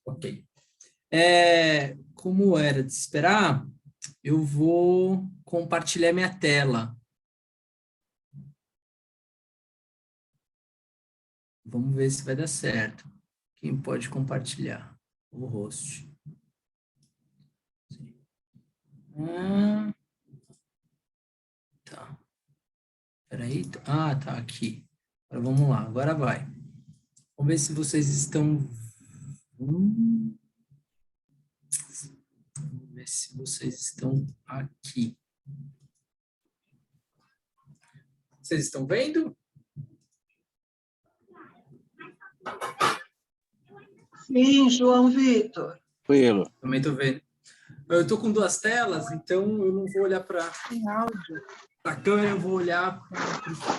Ok. Como era de esperar, eu vou compartilhar minha tela. Vamos ver se vai dar certo. Quem pode compartilhar? O host. Tá. Peraí. Tá aqui. Agora vamos lá. Agora vai. Vamos ver se vocês estão... Vamos ver se vocês estão aqui. Vocês estão vendo? Sim, João Vitor. Tranquilo. Também estou vendo. Eu estou com duas telas, então eu não vou olhar para a câmera, eu vou olhar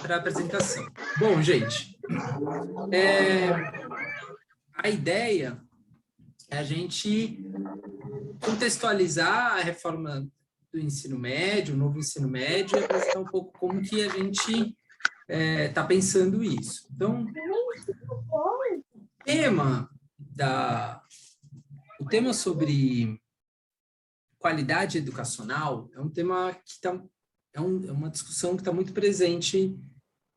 para a apresentação. Bom, gente, a ideia é a gente contextualizar a reforma do ensino médio, o novo ensino médio, e apresentar um pouco como que a gente está pensando isso. Então, o tema sobre qualidade educacional é um tema que é uma discussão que está muito presente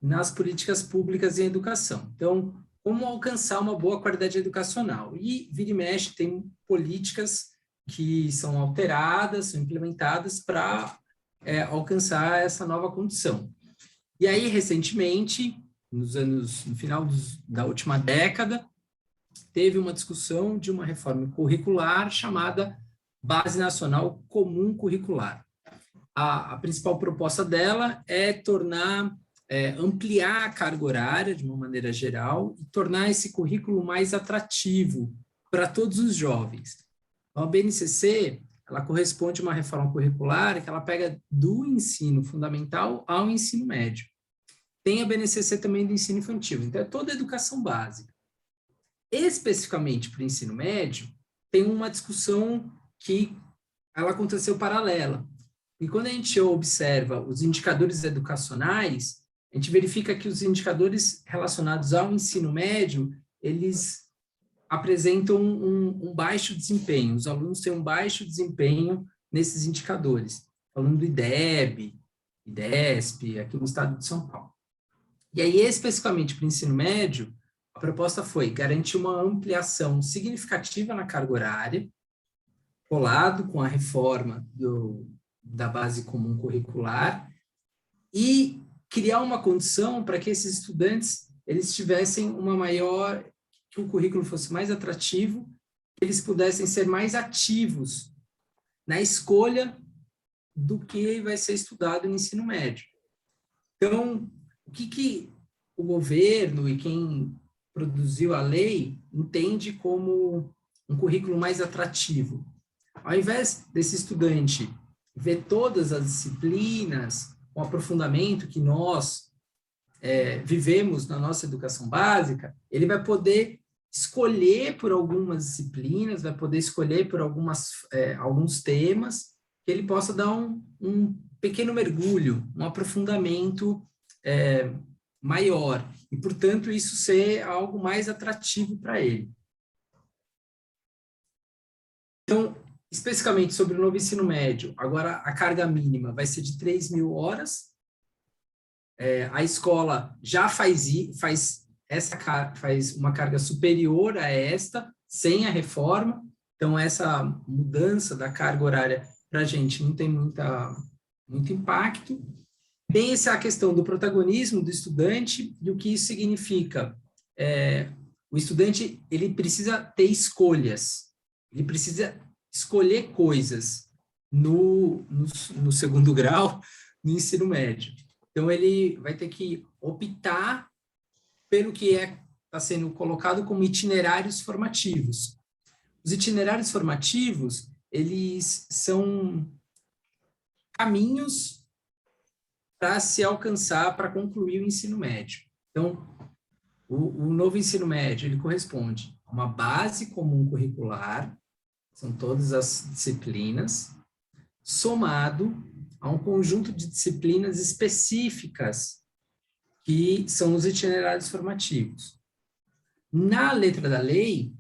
nas políticas públicas em educação. Então, como alcançar uma boa qualidade educacional? E vira e mexe tem políticas que são alteradas, são implementadas para alcançar essa nova condição. E aí, recentemente, no final da última década, teve uma discussão de uma reforma curricular chamada Base Nacional Comum Curricular. A principal proposta dela é ampliar a carga horária de uma maneira geral e tornar esse currículo mais atrativo para todos os jovens. A BNCC, ela corresponde a uma reforma curricular que ela pega do ensino fundamental ao ensino médio. Tem a BNCC também do ensino infantil, então é toda a educação básica. Especificamente para o ensino médio, tem uma discussão que ela aconteceu paralela. E quando a gente observa os indicadores educacionais, a gente verifica que os indicadores relacionados ao ensino médio, eles apresentam um baixo desempenho. Os alunos têm um baixo desempenho nesses indicadores. Falando do IDEB, IDESP, aqui no estado de São Paulo. E aí, especificamente para o ensino médio, a proposta foi garantir uma ampliação significativa na carga horária, colado com a reforma da base comum curricular, e criar uma condição para que esses estudantes eles tivessem que o currículo fosse mais atrativo, que eles pudessem ser mais ativos na escolha do que vai ser estudado no ensino médio. Então, o que o governo e quem produziu a lei entende como um currículo mais atrativo? Ao invés desse estudante ver todas as disciplinas, o aprofundamento que nós vivemos na nossa educação básica, ele vai poder escolher por algumas disciplinas, vai poder escolher por alguns temas, que ele possa dar um pequeno mergulho, um aprofundamento maior, e, portanto, isso ser algo mais atrativo para ele. Então, especificamente sobre o novo ensino médio, agora a carga mínima vai ser de 3.000 horas, a escola já faz uma carga superior a esta, sem a reforma, então essa mudança da carga horária para a gente não tem muito impacto. Tem a questão do protagonismo do estudante e o que isso significa. O estudante ele precisa ter escolhas, ele precisa escolher coisas no segundo grau, no ensino médio. Então, ele vai ter que optar pelo que está sendo colocado como itinerários formativos. Os itinerários formativos, eles são caminhos para se alcançar, para concluir o ensino médio. Então, o novo ensino médio, ele corresponde a uma base comum curricular, são todas as disciplinas, somado a um conjunto de disciplinas específicas, que são os itinerários formativos. Na letra da lei,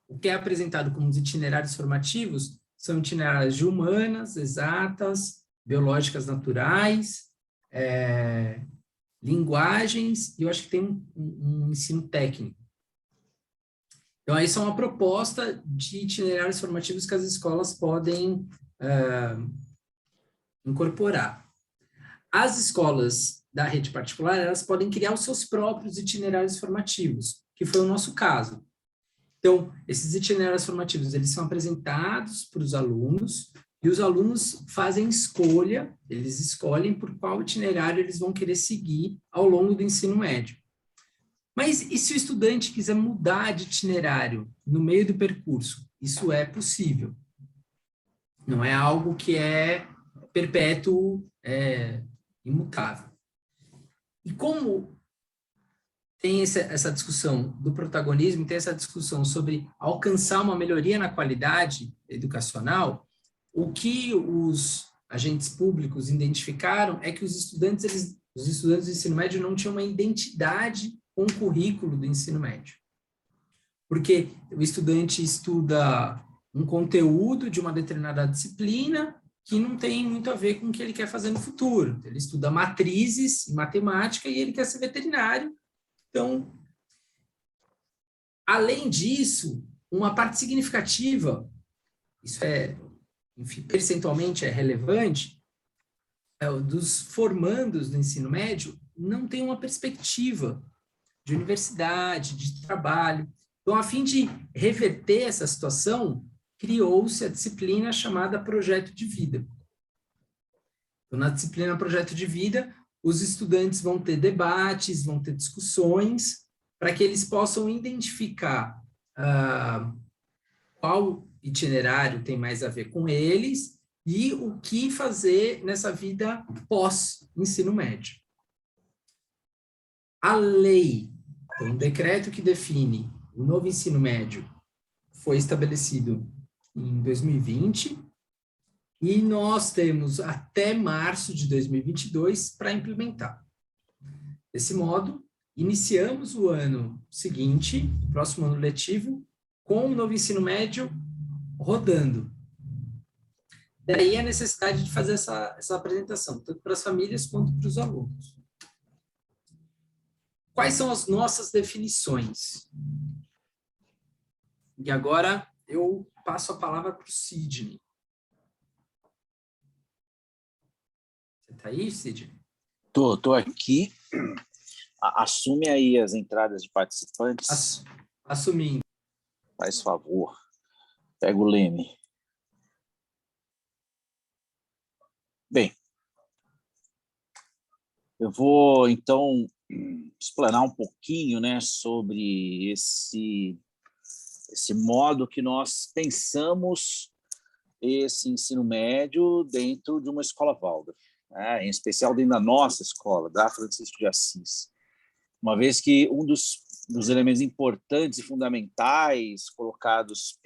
O que é apresentado como os itinerários formativos são itinerários de humanas, exatas, biológicas naturais, linguagens, e eu acho que tem um ensino técnico. Então, aí são uma proposta de itinerários formativos que as escolas podem incorporar. As escolas da rede particular, elas podem criar os seus próprios itinerários formativos, que foi o nosso caso. Então, esses itinerários formativos, eles são apresentados para os alunos, e os alunos fazem escolha, eles escolhem por qual itinerário eles vão querer seguir ao longo do ensino médio. Mas e se o estudante quiser mudar de itinerário no meio do percurso? Isso é possível. Não é algo que é perpétuo, imutável. E como tem essa discussão do protagonismo, tem essa discussão sobre alcançar uma melhoria na qualidade educacional, o que os agentes públicos identificaram é que os estudantes do ensino médio não tinham uma identidade com o currículo do ensino médio. Porque o estudante estuda um conteúdo de uma determinada disciplina que não tem muito a ver com o que ele quer fazer no futuro. Ele estuda matrizes em matemática e ele quer ser veterinário. Então, além disso, uma parte significativa, isso enfim, percentualmente é relevante, dos formandos do ensino médio não tem uma perspectiva de universidade, de trabalho. Então, a fim de reverter essa situação, criou-se a disciplina chamada Projeto de Vida. Então, na disciplina Projeto de Vida, os estudantes vão ter debates, vão ter discussões, para que eles possam identificar qual itinerário tem mais a ver com eles e o que fazer nessa vida pós-ensino médio. A lei, então, um decreto que define o novo ensino médio foi estabelecido em 2020 e nós temos até março de 2022 para implementar. Desse modo, iniciamos o ano seguinte, o próximo ano letivo, com o novo ensino médio rodando. Daí a necessidade de fazer essa apresentação, tanto para as famílias quanto para os alunos. Quais são as nossas definições? E agora eu passo a palavra para o Sidney. Você está aí, Sidney? Tô aqui. Assume aí as entradas de participantes. Assumindo. Faz favor. Pega o Leme. Bem, eu vou, então, explanar um pouquinho, né, sobre esse modo que nós pensamos esse ensino médio dentro de uma escola Waldorf, né, em especial dentro da nossa escola, da Francisco de Assis. Uma vez que um dos elementos importantes e fundamentais colocados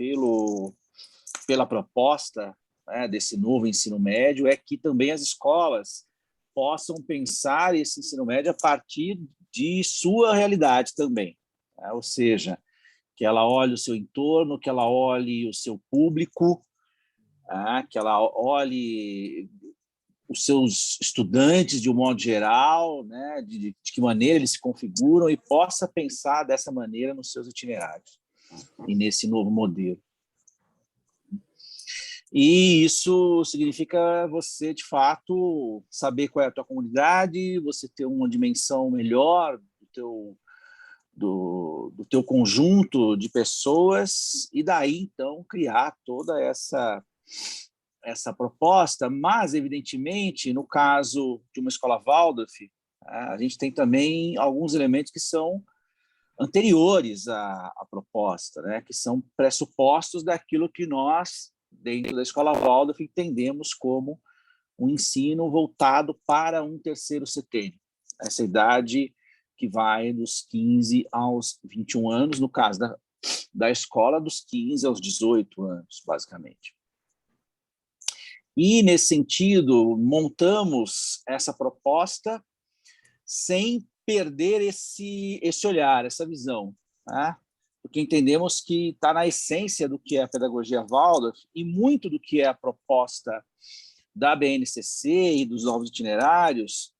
pela proposta, né, desse novo ensino médio é que também as escolas possam pensar esse ensino médio a partir de sua realidade também, né? Ou seja, que ela olhe o seu entorno, que ela olhe o seu público, né? Que ela olhe os seus estudantes de um modo geral, né? De que maneira eles se configuram e possa pensar dessa maneira nos seus itinerários e nesse novo modelo. E isso significa você, de fato, saber qual é a tua comunidade, você ter uma dimensão melhor do teu conjunto de pessoas e daí, então, criar toda essa proposta. Mas, evidentemente, no caso de uma escola Waldorf, a gente tem também alguns elementos que são anteriores à proposta, né? Que são pressupostos daquilo que nós, dentro da escola Waldorf, entendemos como um ensino voltado para um terceiro setênio. Essa idade que vai dos 15 aos 21 anos, no caso da escola, dos 15 aos 18 anos, basicamente. E, nesse sentido, montamos essa proposta sem perder esse olhar, essa visão, né? porque entendemos que está na essência do que é a pedagogia Waldorf e muito do que é a proposta da BNCC e dos novos itinerários,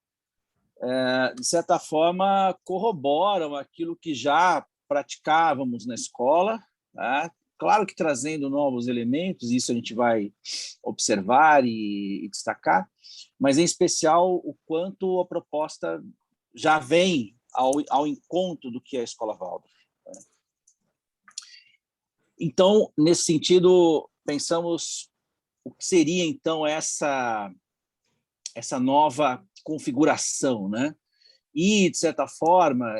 de certa forma, corroboram aquilo que já praticávamos na escola, né? Claro que trazendo novos elementos, isso a gente vai observar e destacar, mas, em especial, o quanto a proposta já vem ao encontro do que é a escola Waldorf. Então, nesse sentido, pensamos o que seria, então, essa nova configuração, né? E, de certa forma,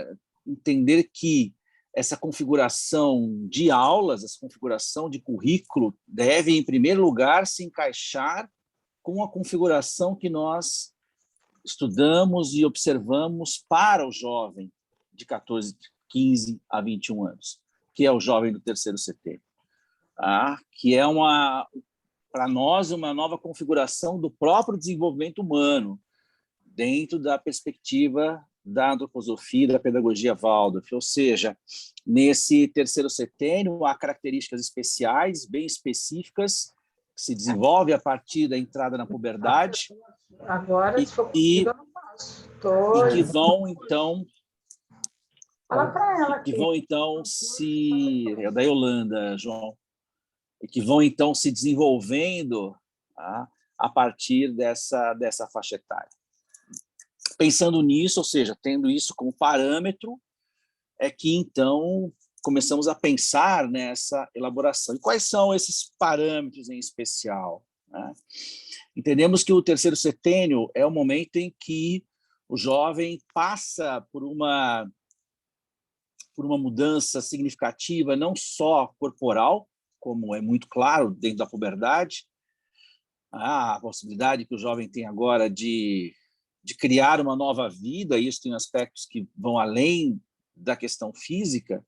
entender que essa configuração de aulas, essa configuração de currículo deve, em primeiro lugar, se encaixar com a configuração que nós estudamos e observamos para o jovem de 14, 15 a 21 anos, que é o jovem do terceiro setênio, que é, para nós, uma nova configuração do próprio desenvolvimento humano, dentro da perspectiva da antroposofia e da pedagogia Waldorf, ou seja, nesse terceiro setênio há características especiais, bem específicas, que se desenvolvem a partir da entrada na puberdade. Agora, se for possível, eu não faço. E que vão, então... Fala para ela aqui. Que vão, então, é da Yolanda, João. E que vão, então, se desenvolvendo a partir dessa faixa etária. Pensando nisso, ou seja, tendo isso como parâmetro, é que, então, começamos a pensar nessa elaboração. E quais são esses parâmetros em especial, né? Entendemos que o terceiro setênio é o momento em que o jovem passa por uma mudança significativa, não só corporal, como é muito claro dentro da puberdade, a possibilidade que o jovem tem agora de criar uma nova vida, e isso tem aspectos que vão além da questão física,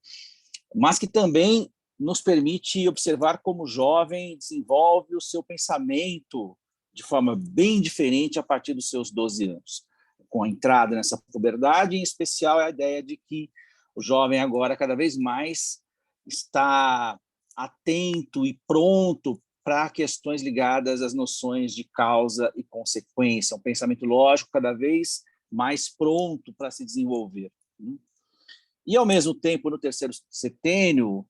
mas que também nos permite observar como o jovem desenvolve o seu pensamento de forma bem diferente a partir dos seus 12 anos. Com a entrada nessa puberdade, em especial, é a ideia de que o jovem agora cada vez mais está atento e pronto para questões ligadas às noções de causa e consequência, um pensamento lógico cada vez mais pronto para se desenvolver. E, ao mesmo tempo, no terceiro setênio,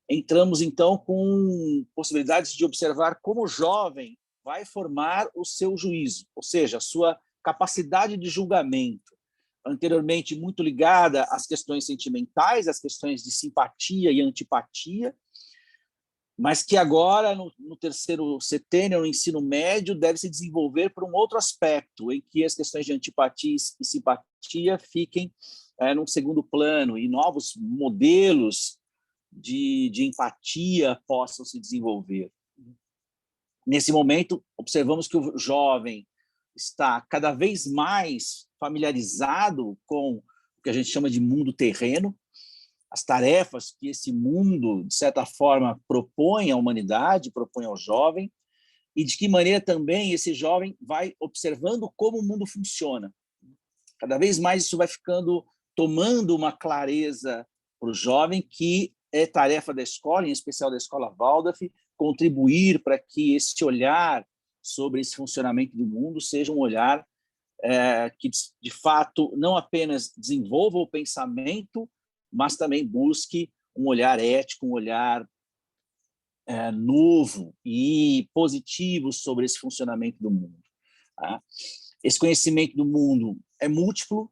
entramos, então, com possibilidades de observar como o jovem vai formar o seu juízo, ou seja, a sua capacidade de julgamento, anteriormente muito ligada às questões sentimentais, às questões de simpatia e antipatia, mas que agora, no terceiro setênio, no ensino médio, deve se desenvolver por um outro aspecto, em que as questões de antipatia e simpatia fiquem num segundo plano e novos modelos de empatia possam se desenvolver. Nesse momento, observamos que o jovem está cada vez mais familiarizado com o que a gente chama de mundo terreno, as tarefas que esse mundo, de certa forma, propõe à humanidade, propõe ao jovem, e de que maneira também esse jovem vai observando como o mundo funciona. Cada vez mais isso vai tomando uma clareza para o jovem, que é tarefa da escola, em especial da escola Waldorf, contribuir para que esse olhar sobre esse funcionamento do mundo seja um olhar que, de fato, não apenas desenvolva o pensamento, mas também busque um olhar ético, um olhar novo e positivo sobre esse funcionamento do mundo. Esse conhecimento do mundo é múltiplo,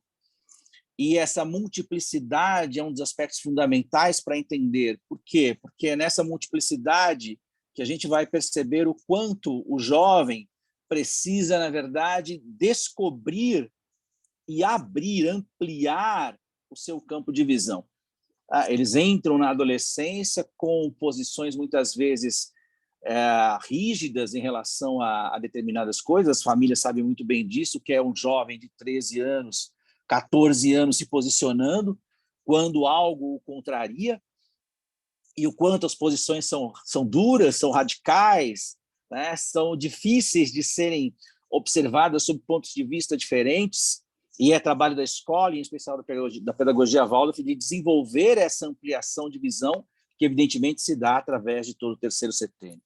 e essa multiplicidade é um dos aspectos fundamentais para entender. Por quê? Porque é nessa multiplicidade que a gente vai perceber o quanto o jovem precisa, na verdade, descobrir e abrir, ampliar o seu campo de visão. Eles entram na adolescência com posições muitas vezes rígidas em relação a determinadas coisas. As famílias sabem muito bem disso, que é um jovem de 13 anos, 14 anos se posicionando quando algo o contraria, e o quanto as posições são duras, são radicais, né? São difíceis de serem observadas sob pontos de vista diferentes, E é trabalho da escola, em especial da pedagogia Waldorf, de desenvolver essa ampliação de visão, que evidentemente se dá através de todo o terceiro setênio.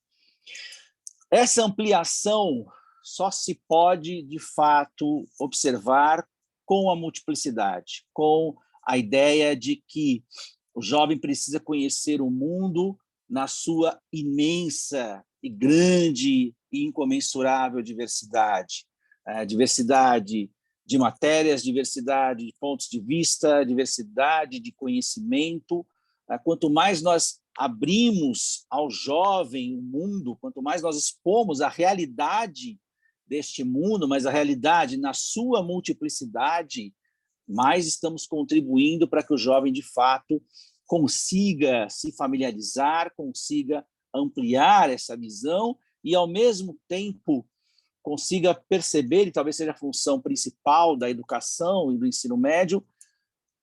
Essa ampliação só se pode, de fato, observar com a multiplicidade, com a ideia de que o jovem precisa conhecer o mundo na sua imensa e grande e incomensurável diversidade. Diversidade de matérias, diversidade de pontos de vista, diversidade de conhecimento. Quanto mais nós abrimos ao jovem o mundo, quanto mais nós expomos a realidade deste mundo, mas a realidade na sua multiplicidade, mais estamos contribuindo para que o jovem, de fato, consiga se familiarizar, consiga ampliar essa visão e, ao mesmo tempo, consiga perceber, e talvez seja a função principal da educação e do ensino médio,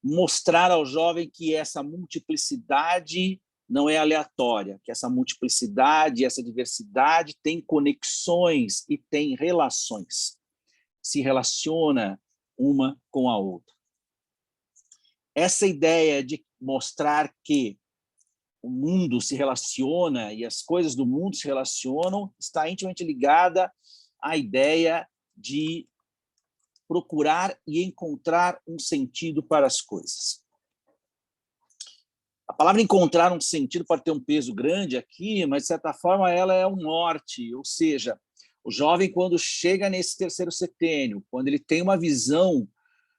mostrar ao jovem que essa multiplicidade não é aleatória, que essa multiplicidade, essa diversidade tem conexões e tem relações, se relaciona uma com a outra. Essa ideia de mostrar que o mundo se relaciona e as coisas do mundo se relacionam está intimamente ligada à ideia de procurar e encontrar um sentido para as coisas. A palavra encontrar um sentido pode ter um peso grande aqui, mas, de certa forma, ela é um norte, ou seja, o jovem, quando chega nesse terceiro setênio, quando ele tem uma visão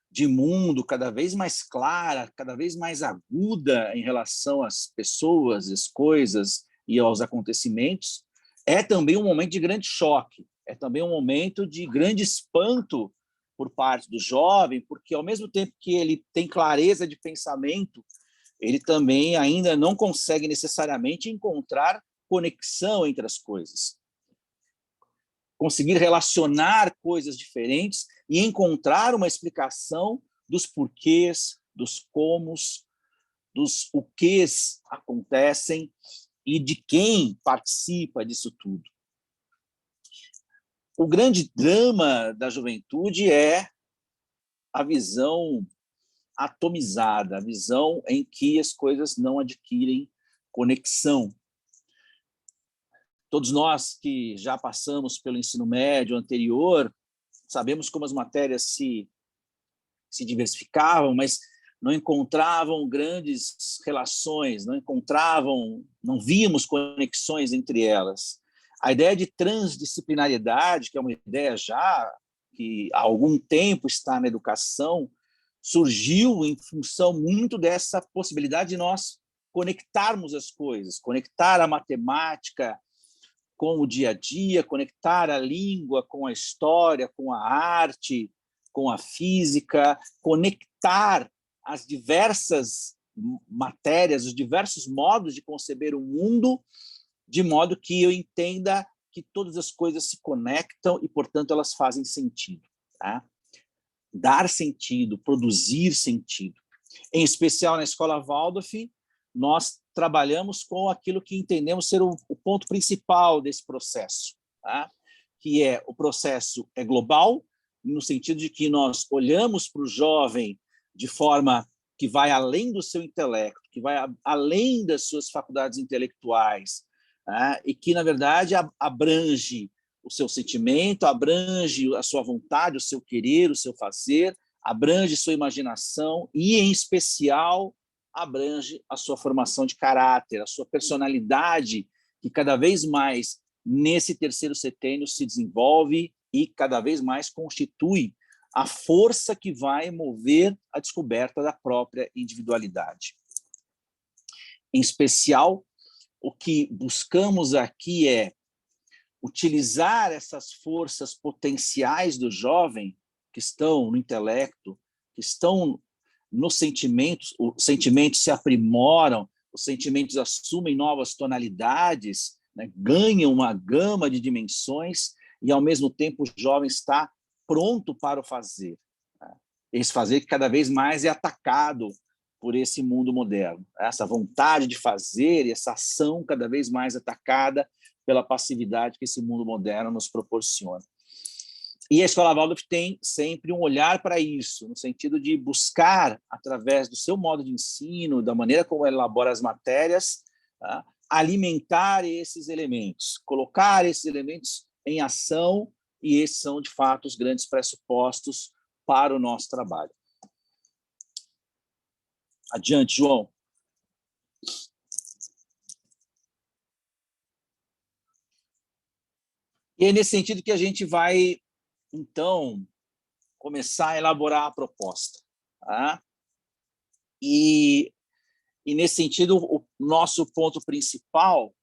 de mundo cada vez mais clara, cada vez mais aguda em relação às pessoas, às coisas e aos acontecimentos, é também um momento de grande choque, é também um momento de grande espanto por parte do jovem, porque, ao mesmo tempo que ele tem clareza de pensamento, ele também ainda não consegue necessariamente encontrar conexão entre as coisas. Conseguir relacionar coisas diferentes e encontrar uma explicação dos porquês, dos comos, dos o quês acontecem e de quem participa disso tudo. O grande drama da juventude é a visão atomizada, a visão em que as coisas não adquirem conexão. Todos nós que já passamos pelo ensino médio anterior, sabemos como as matérias se diversificavam, mas não encontravam grandes relações, não víamos conexões entre elas. A ideia de transdisciplinariedade, que é uma ideia já que há algum tempo está na educação, surgiu em função muito dessa possibilidade de nós conectarmos as coisas, conectar a matemática com o dia a dia, conectar a língua com a história, com a arte, com a física, conectar as diversas matérias, os diversos modos de conceber o mundo, de modo que eu entenda que todas as coisas se conectam e, portanto, elas fazem sentido. Tá? Dar sentido, produzir sentido. Em especial na escola Waldorf, nós trabalhamos com aquilo que entendemos ser o ponto principal desse processo, tá? Que é o processo global, no sentido de que nós olhamos para o jovem de forma que vai além do seu intelecto, que vai além das suas faculdades intelectuais, tá? E que, na verdade, abrange o seu sentimento, abrange a sua vontade, o seu querer, o seu fazer, abrange sua imaginação e, em especial, abrange a sua formação de caráter, a sua personalidade, que cada vez mais, nesse terceiro setênio, se desenvolve e cada vez mais constitui a força que vai mover a descoberta da própria individualidade. Em especial, o que buscamos aqui é utilizar essas forças potenciais do jovem, que estão no intelecto, que estão nos sentimentos, os sentimentos se aprimoram, os sentimentos assumem novas tonalidades, né, ganham uma gama de dimensões e, ao mesmo tempo, o jovem está pronto para o fazer. Né? Esse fazer que cada vez mais é atacado por esse mundo moderno. Essa vontade de fazer e essa ação cada vez mais atacada pela passividade que esse mundo moderno nos proporciona. E a Escola Waldorf tem sempre um olhar para isso, no sentido de buscar, através do seu modo de ensino, da maneira como ela elabora as matérias, tá? Alimentar esses elementos, colocar esses elementos em ação, e esses são, de fato, os grandes pressupostos para o nosso trabalho. Adiante, João. E é nesse sentido que a gente vai, então, começar a elaborar a proposta. Tá? E nesse sentido, o nosso ponto principal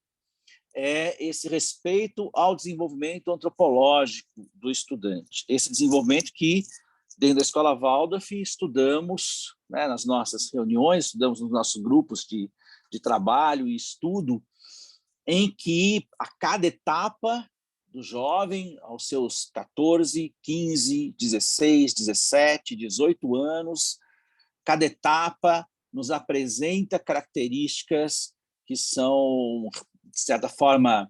é esse respeito ao desenvolvimento antropológico do estudante. Esse desenvolvimento que, dentro da Escola Waldorf, estudamos, né, nas nossas reuniões, estudamos nos nossos grupos de trabalho e estudo, em que a cada etapa do jovem, aos seus 14, 15, 16, 17, 18 anos, cada etapa nos apresenta características que são, de certa forma,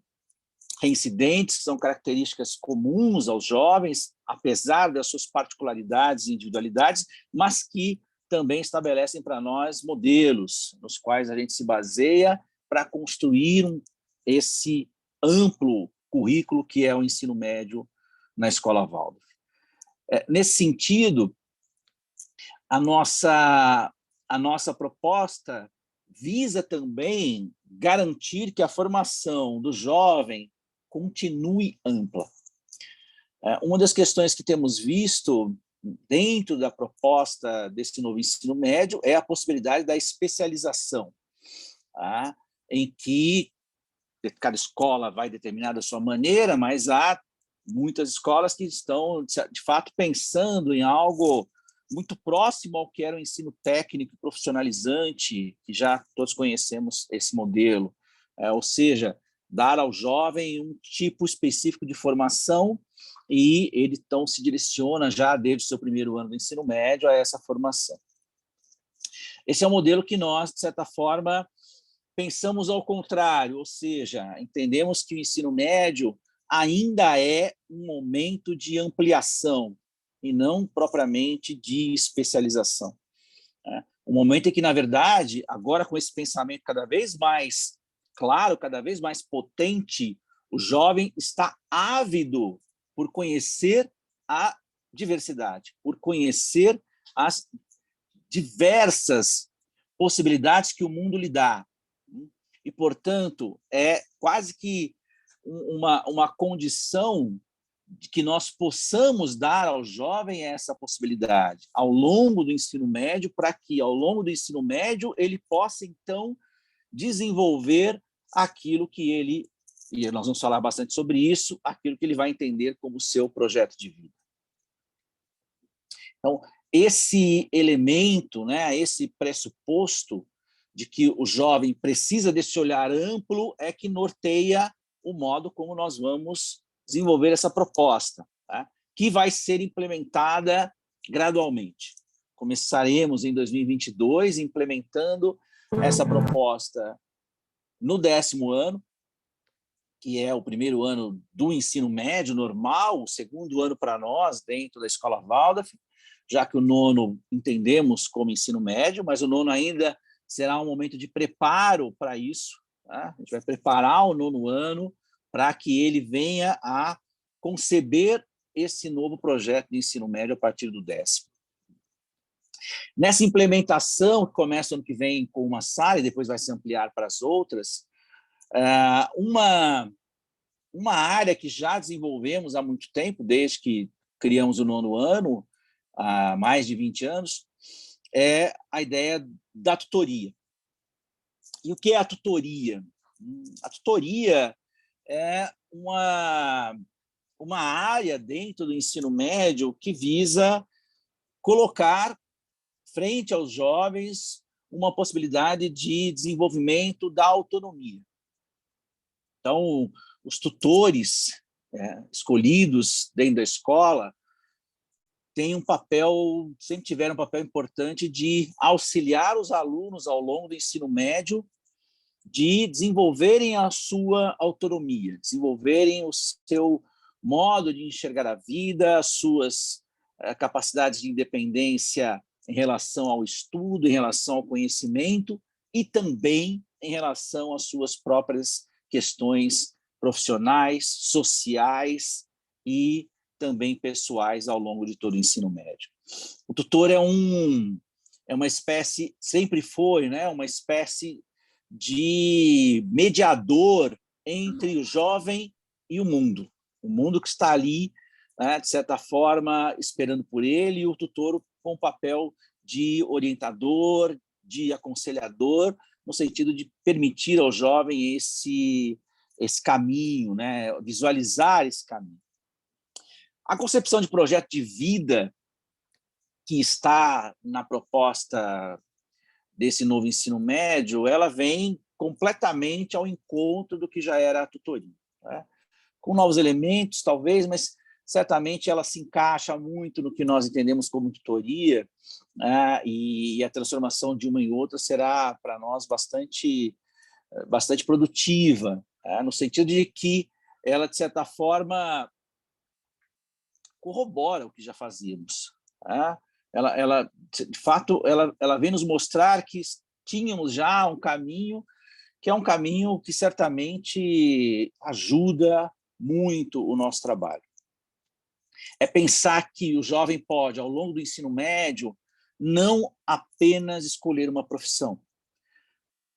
reincidentes, que são características comuns aos jovens, apesar das suas particularidades e individualidades, mas que também estabelecem para nós modelos nos quais a gente se baseia para construir esse amplo currículo que é o ensino médio na Escola Waldorf. Nesse sentido, a nossa proposta visa também garantir que a formação do jovem continue ampla. Uma das questões que temos visto dentro da proposta desse novo ensino médio é a possibilidade da especialização, tá? Em que cada escola vai determinar da sua maneira, mas há muitas escolas que estão, de fato, pensando em algo muito próximo ao que era o ensino técnico e profissionalizante, que já todos conhecemos esse modelo, ou seja, dar ao jovem um tipo específico de formação e ele, então, se direciona já desde o seu primeiro ano do ensino médio a essa formação. Esse é um modelo que nós, de certa forma, pensamos ao contrário, ou seja, entendemos que o ensino médio ainda é um momento de ampliação e não propriamente de especialização. Um momento em que, na verdade, agora com esse pensamento cada vez mais claro, cada vez mais potente, o jovem está ávido por conhecer a diversidade, por conhecer as diversas possibilidades que o mundo lhe dá. E, portanto, é quase que uma condição de que nós possamos dar ao jovem essa possibilidade ao longo do ensino médio, para que, ao longo do ensino médio, ele possa, então, desenvolver aquilo que ele, e nós vamos falar bastante sobre isso, aquilo que ele vai entender como seu projeto de vida. Então, esse elemento, né, esse pressuposto de que o jovem precisa desse olhar amplo é que norteia o modo como nós vamos desenvolver essa proposta, tá? Que vai ser implementada gradualmente. Começaremos em 2022 implementando essa proposta no 10º ano, que é o primeiro ano do ensino médio normal, o segundo ano para nós dentro da Escola Waldorf, já que o 9º entendemos como ensino médio, mas o 9º ainda será um momento de preparo para isso. Tá? A gente vai preparar o 9º ano para que ele venha a conceber esse novo projeto de ensino médio a partir do 10º. Nessa implementação, que começa ano que vem com uma sala e depois vai se ampliar para as outras, uma área que já desenvolvemos há muito tempo, desde que criamos o 9º ano, há mais de 20 anos, é a ideia da tutoria. E o que é a tutoria? A tutoria é uma área dentro do ensino médio que visa colocar frente aos jovens uma possibilidade de desenvolvimento da autonomia. Então, os tutores escolhidos dentro da escola sempre tiveram um papel importante de auxiliar os alunos ao longo do ensino médio de desenvolverem a sua autonomia, desenvolverem o seu modo de enxergar a vida, suas capacidades de independência em relação ao estudo, em relação ao conhecimento e também em relação às suas próprias questões profissionais, sociais e também pessoais ao longo de todo o ensino médio. O tutor é uma espécie, sempre foi, né, uma espécie de mediador entre o jovem e o mundo que está ali, né, de certa forma, esperando por ele, e o tutor com o papel de orientador, de aconselhador, no sentido de permitir ao jovem esse caminho, né, visualizar esse caminho. A concepção de projeto de vida que está na proposta desse novo ensino médio, ela vem completamente ao encontro do que já era a tutoria, né? Com novos elementos, talvez, mas certamente ela se encaixa muito no que nós entendemos como tutoria, né? E a transformação de uma em outra será, para nós, bastante produtiva, né? No sentido de que ela, de certa forma, corrobora o que já fazíamos, né? Ela, de fato, ela vem nos mostrar que tínhamos já um caminho que é um caminho que certamente ajuda muito o nosso trabalho. É pensar que o jovem pode, ao longo do ensino médio, não apenas escolher uma profissão.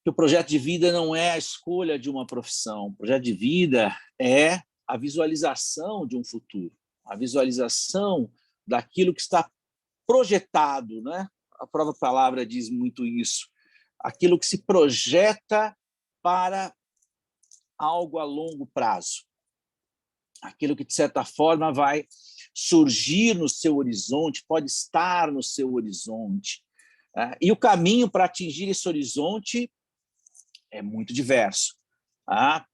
Que o projeto de vida não é a escolha de uma profissão. O projeto de vida é a visualização de um futuro, a visualização daquilo que está projetado, né? A própria palavra diz muito isso. Aquilo que se projeta para algo a longo prazo. Aquilo que, de certa forma, vai surgir no seu horizonte, pode estar no seu horizonte. E o caminho para atingir esse horizonte é muito diverso. Há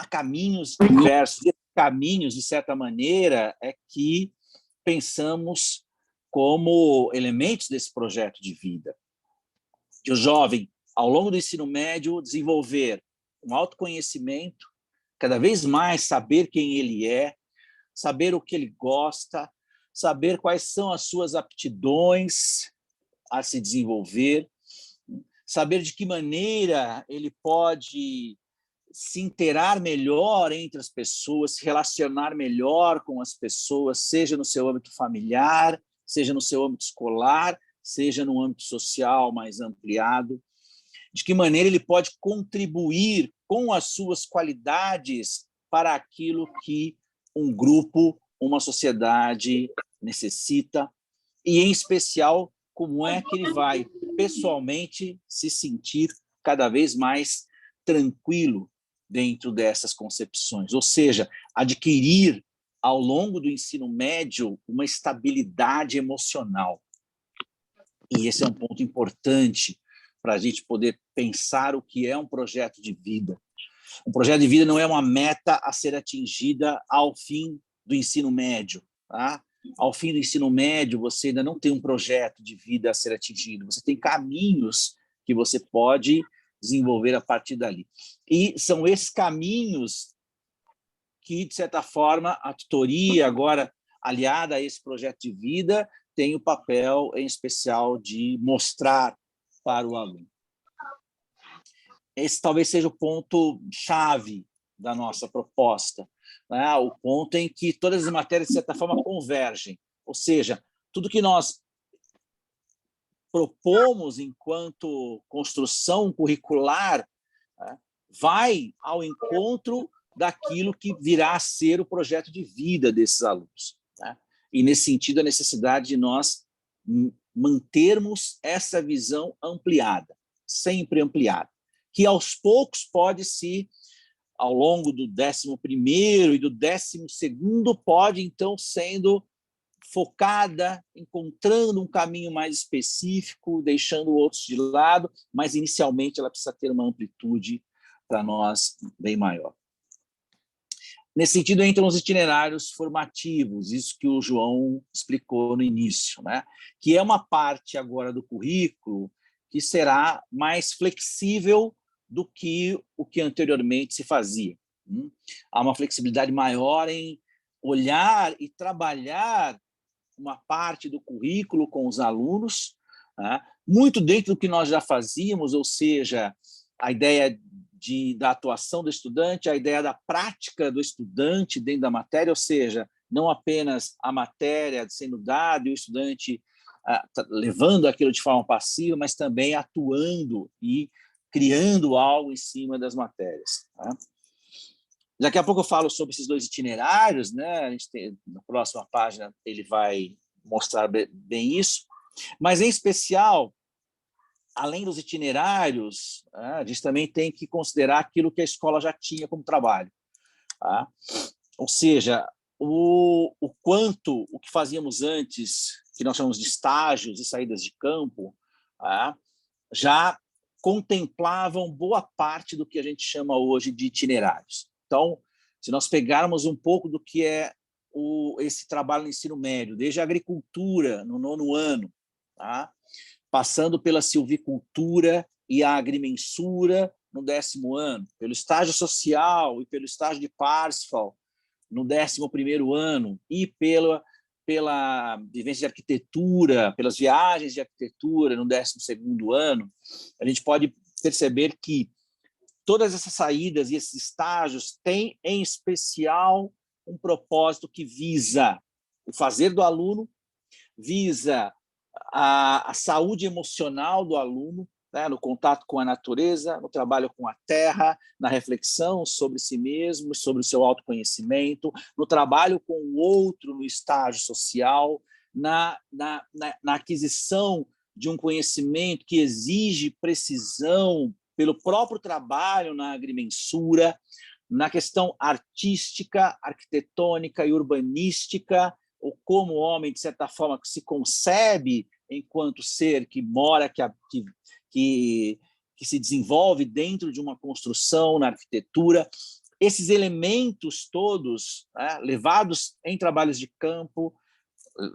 caminhos diversos. E caminhos, de certa maneira, é que pensamos como elementos desse projeto de vida. Que o jovem, ao longo do ensino médio, desenvolver um autoconhecimento, cada vez mais saber quem ele é, saber o que ele gosta, saber quais são as suas aptidões a se desenvolver, saber de que maneira ele pode se inteirar melhor entre as pessoas, se relacionar melhor com as pessoas, seja no seu âmbito familiar, seja no seu âmbito escolar, seja no âmbito social mais ampliado, de que maneira ele pode contribuir com as suas qualidades para aquilo que um grupo, uma sociedade necessita, e, em especial, como é que ele vai, pessoalmente, se sentir cada vez mais tranquilo dentro dessas concepções, ou seja, adquirir, ao longo do ensino médio, uma estabilidade emocional. E esse é um ponto importante para a gente poder pensar o que é um projeto de vida. Um projeto de vida não é uma meta a ser atingida ao fim do ensino médio, tá? Ao fim do ensino médio, você ainda não tem um projeto de vida a ser atingido, você tem caminhos que você pode desenvolver a partir dali. E são esses caminhos que, de certa forma, a tutoria, agora aliada a esse projeto de vida, tem o papel, em especial, de mostrar para o aluno. Esse talvez seja o ponto-chave da nossa proposta, né? O ponto em que todas as matérias, de certa forma, convergem. Ou seja, tudo que nós propomos enquanto construção curricular, né, vai ao encontro daquilo que virá a ser o projeto de vida desses alunos, né? E, nesse sentido, a necessidade de nós mantermos essa visão ampliada, sempre ampliada, que aos poucos pode se, ao longo do 11º e do 12º, pode, então, sendo focada, encontrando um caminho mais específico, deixando outros de lado, mas, inicialmente, ela precisa ter uma amplitude para nós bem maior. Nesse sentido, entram os itinerários formativos, isso que o João explicou no início, né? Que é uma parte agora do currículo que será mais flexível do que o que anteriormente se fazia. Há uma flexibilidade maior em olhar e trabalhar uma parte do currículo com os alunos, né? Muito dentro do que nós já fazíamos, ou seja, a ideia da atuação do estudante, a ideia da prática do estudante dentro da matéria, ou seja, não apenas a matéria sendo dada e o estudante levando aquilo de forma passiva, mas também atuando e criando algo em cima das matérias. Tá? Daqui a pouco eu falo sobre esses 2 itinerários, né? A gente tem, na próxima página ele vai mostrar bem isso, mas, em especial, além dos itinerários, a gente também tem que considerar aquilo que a escola já tinha como trabalho. Tá? Ou seja, o que fazíamos antes, que nós chamamos de estágios e saídas de campo, tá? Já contemplavam boa parte do que a gente chama hoje de itinerários. Então, se nós pegarmos um pouco do que é esse trabalho no ensino médio, desde a agricultura, no 9º ano, tá? Passando pela silvicultura e a agrimensura no 10º ano, pelo estágio social e pelo estágio de Parsifal no 11º ano e pela vivência de arquitetura, pelas viagens de arquitetura no 12º ano, a gente pode perceber que todas essas saídas e esses estágios têm, em especial, um propósito que visa o fazer do aluno, visa a saúde emocional do aluno, né, no contato com a natureza, no trabalho com a terra, na reflexão sobre si mesmo, sobre o seu autoconhecimento, no trabalho com o outro no estágio social, na aquisição de um conhecimento que exige precisão pelo próprio trabalho na agrimensura, na questão artística, arquitetônica e urbanística, ou como o homem, de certa forma, se concebe enquanto ser que mora, que se desenvolve dentro de uma construção, na arquitetura. Esses elementos todos, né, levados em trabalhos de campo,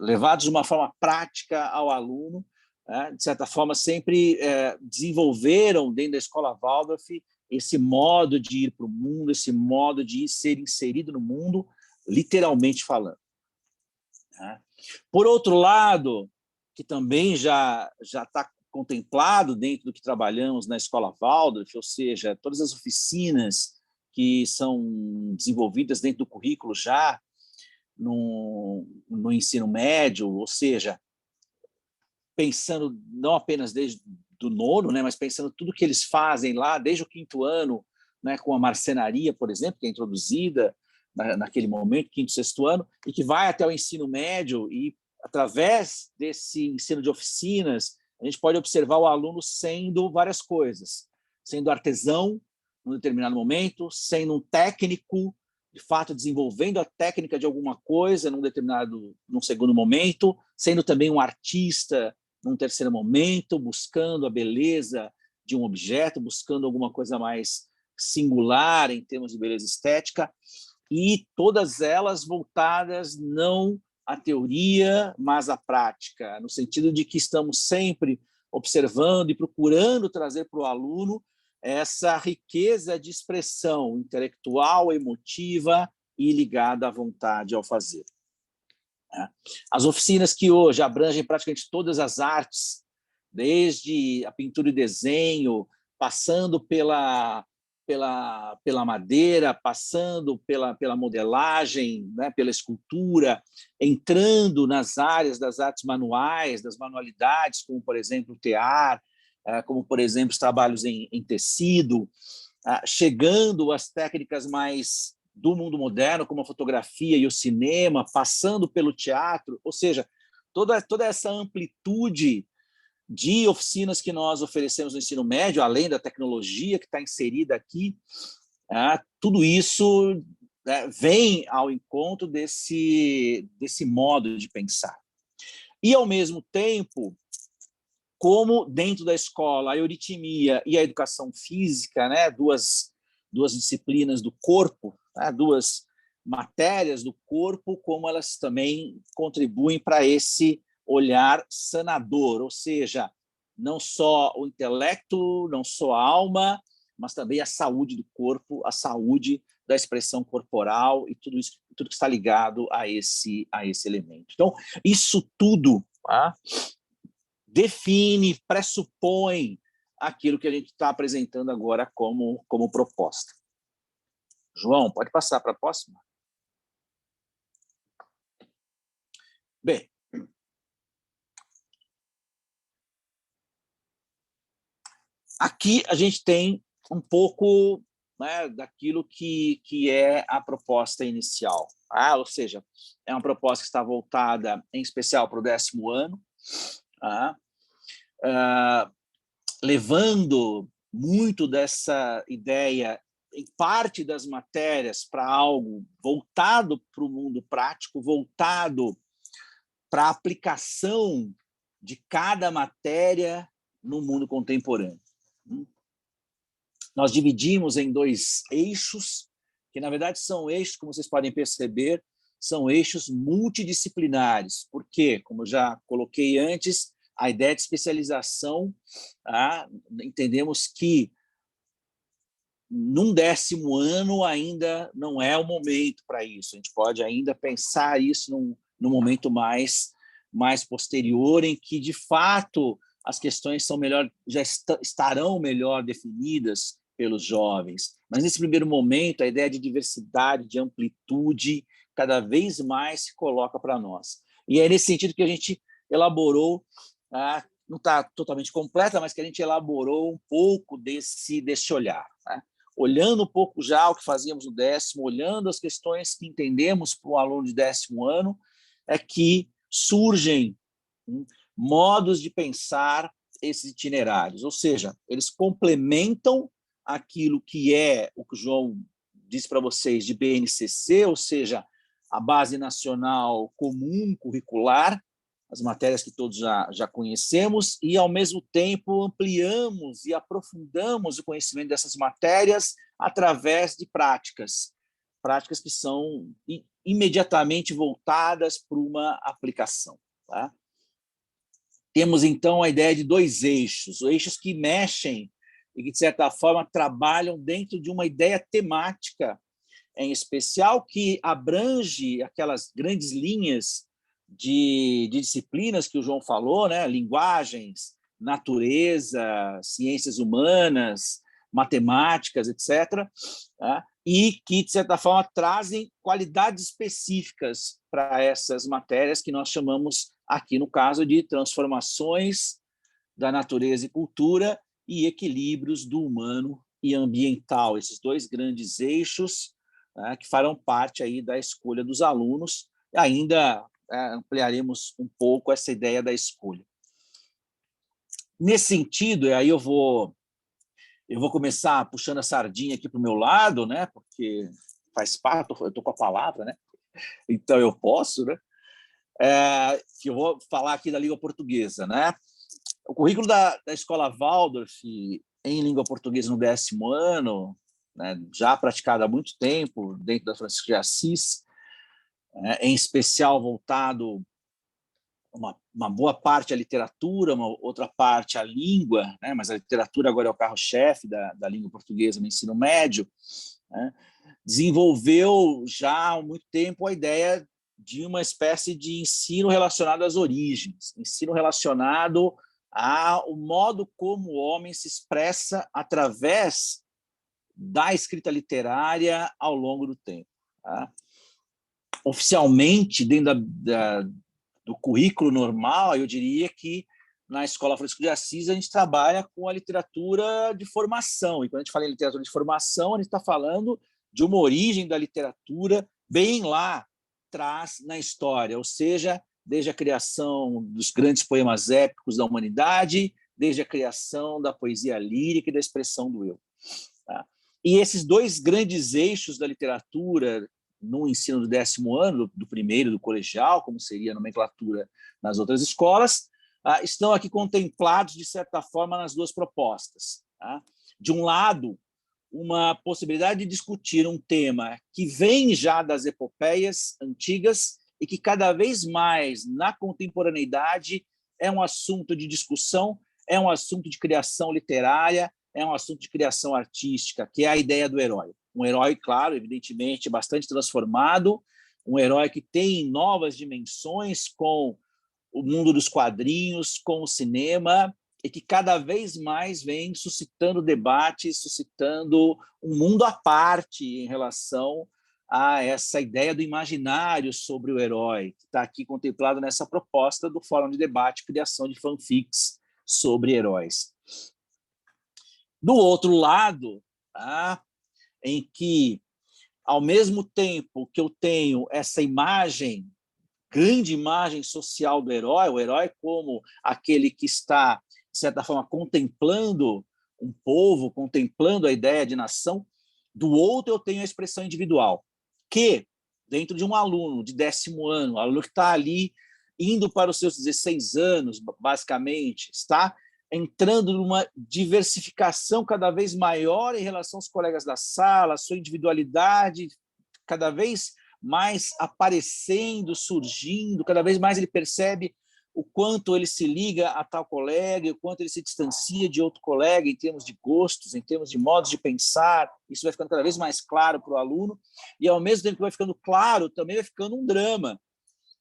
levados de uma forma prática ao aluno, né, de certa forma, sempre desenvolveram dentro da Escola Waldorf esse modo de ir para o mundo, esse modo de ser inserido no mundo, literalmente falando. Por outro lado, que também já está contemplado dentro do que trabalhamos na Escola Waldorf, ou seja, todas as oficinas que são desenvolvidas dentro do currículo já no ensino médio, ou seja, pensando não apenas desde do 9º, né, mas pensando tudo que eles fazem lá, desde o 5º ano, né, com a marcenaria, por exemplo, que é introduzida naquele momento, 5º, 6º ano, e que vai até o ensino médio, e através desse ensino de oficinas, a gente pode observar o aluno sendo várias coisas, sendo artesão, num determinado momento, sendo um técnico, de fato, desenvolvendo a técnica de alguma coisa num segundo momento, sendo também um artista num terceiro momento, buscando a beleza de um objeto, buscando alguma coisa mais singular em termos de beleza estética, e todas elas voltadas não à teoria, mas à prática, no sentido de que estamos sempre observando e procurando trazer para o aluno essa riqueza de expressão intelectual, emotiva e ligada à vontade ao fazer. As oficinas que hoje abrangem praticamente todas as artes, desde a pintura e desenho, passando pela madeira, passando pela modelagem, né, pela escultura, entrando nas áreas das artes manuais, das manualidades, como, por exemplo, o tear, como, por exemplo, os trabalhos em tecido, chegando às técnicas mais do mundo moderno, como a fotografia e o cinema, passando pelo teatro, ou seja, toda essa amplitude de oficinas que nós oferecemos no ensino médio, além da tecnologia que está inserida aqui, tudo isso vem ao encontro desse modo de pensar. E, ao mesmo tempo, como dentro da escola a euritmia e a educação física, né, duas disciplinas do corpo, né, duas matérias do corpo, como elas também contribuem para esse olhar sanador, ou seja, não só o intelecto, não só a alma, mas também a saúde do corpo, a saúde da expressão corporal e tudo isso, tudo que está ligado a esse elemento. Então, isso tudo, tá, define, pressupõe aquilo que a gente está apresentando agora como proposta. João, pode passar para a próxima? Bem, aqui a gente tem um pouco, né, daquilo que é a proposta inicial. Ou seja, é uma proposta que está voltada, em especial, para o 10º ano, levando muito dessa ideia, em parte das matérias, para algo voltado para o mundo prático, voltado para a aplicação de cada matéria no mundo contemporâneo. Nós dividimos em 2 eixos, que, na verdade, são eixos, como vocês podem perceber, são eixos multidisciplinares, porque, como eu já coloquei antes, a ideia de especialização, entendemos que num 10º ano ainda não é o momento para isso. A gente pode ainda pensar isso num momento mais posterior, em que, de fato, as questões são já estarão melhor definidas pelos jovens. Mas, nesse primeiro momento, a ideia de diversidade, de amplitude, cada vez mais se coloca para nós. E é nesse sentido que a gente elaborou, não está totalmente completa, mas que a gente elaborou um pouco desse olhar, né? Olhando um pouco já o que fazíamos no 10º, olhando as questões que entendemos para o aluno de 10º ano, é que surgem modos de pensar esses itinerários, ou seja, eles complementam aquilo que é o que o João disse para vocês de BNCC, ou seja, a Base Nacional Comum Curricular, as matérias que todos já conhecemos, e, ao mesmo tempo, ampliamos e aprofundamos o conhecimento dessas matérias através de práticas que são imediatamente voltadas para uma aplicação. Tá? Temos, então, a ideia de 2 eixos que mexem e que, de certa forma, trabalham dentro de uma ideia temática, em especial, que abrange aquelas grandes linhas de disciplinas que o João falou, né? Linguagens, natureza, ciências humanas, matemáticas, etc., tá? E que, de certa forma, trazem qualidades específicas para essas matérias que nós chamamos aqui, no caso, de transformações da natureza e cultura e equilíbrios do humano e ambiental, esses 2 grandes eixos, né, que farão parte aí da escolha dos alunos. Ainda ampliaremos um pouco essa ideia da escolha. Nesse sentido, e aí eu vou começar puxando a sardinha aqui para o meu lado, né, porque faz parte, eu estou com a palavra, né, então eu posso, né, que eu vou falar aqui da língua portuguesa, né. O currículo da Escola Waldorf em língua portuguesa no 10º ano, né, já praticado há muito tempo dentro da Francisco de Assis, em especial voltado uma boa parte à literatura, uma outra parte à língua, né, mas a literatura agora é o carro-chefe da língua portuguesa no ensino médio, né, desenvolveu já há muito tempo a ideia de uma espécie de ensino relacionado às origens, ensino relacionado ao modo como o homem se expressa através da escrita literária ao longo do tempo. Tá? Oficialmente, dentro do currículo normal, eu diria que na Escola Francisco de Assis a gente trabalha com a literatura de formação. E quando a gente fala em literatura de formação, a gente está falando de uma origem da literatura bem lá atrás na história, ou seja, desde a criação dos grandes poemas épicos da humanidade, desde a criação da poesia lírica e da expressão do eu. Tá? E esses 2 grandes eixos da literatura no ensino do 10º ano, do primeiro, do colegial, como seria a nomenclatura nas outras escolas, estão aqui contemplados, de certa forma, nas 2 propostas. Tá? De um lado, uma possibilidade de discutir um tema que vem já das epopeias antigas e que cada vez mais, na contemporaneidade, é um assunto de discussão, é um assunto de criação literária, é um assunto de criação artística, que é a ideia do herói. Um herói, claro, evidentemente, bastante transformado, um herói que tem novas dimensões com o mundo dos quadrinhos, com o cinema, e que cada vez mais vem suscitando debates, suscitando um mundo à parte em relação a essa ideia do imaginário sobre o herói, que está aqui contemplado nessa proposta do Fórum de Debate e Criação de Fanfics sobre heróis. Do outro lado, tá, em que, ao mesmo tempo que eu tenho essa imagem, grande imagem social do herói, o herói como aquele que está, de certa forma, contemplando um povo, contemplando a ideia de nação, do outro eu tenho a expressão individual, que, dentro de um aluno de 10º ano, aluno que está ali indo para os seus 16 anos, basicamente, está entrando numa diversificação cada vez maior em relação aos colegas da sala, a sua individualidade cada vez mais aparecendo, surgindo, cada vez mais ele percebe o quanto ele se liga a tal colega, o quanto ele se distancia de outro colega em termos de gostos, em termos de modos de pensar. Isso vai ficando cada vez mais claro para o aluno, e ao mesmo tempo que vai ficando claro, também vai ficando um drama,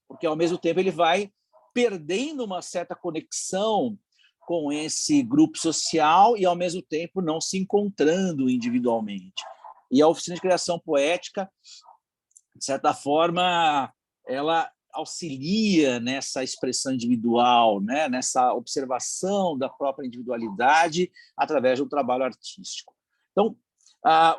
porque ao mesmo tempo ele vai perdendo uma certa conexão com esse grupo social e ao mesmo tempo não se encontrando individualmente. E a oficina de criação poética, de certa forma, ela auxilia nessa expressão individual, né? Nessa observação da própria individualidade através de um trabalho artístico. Então,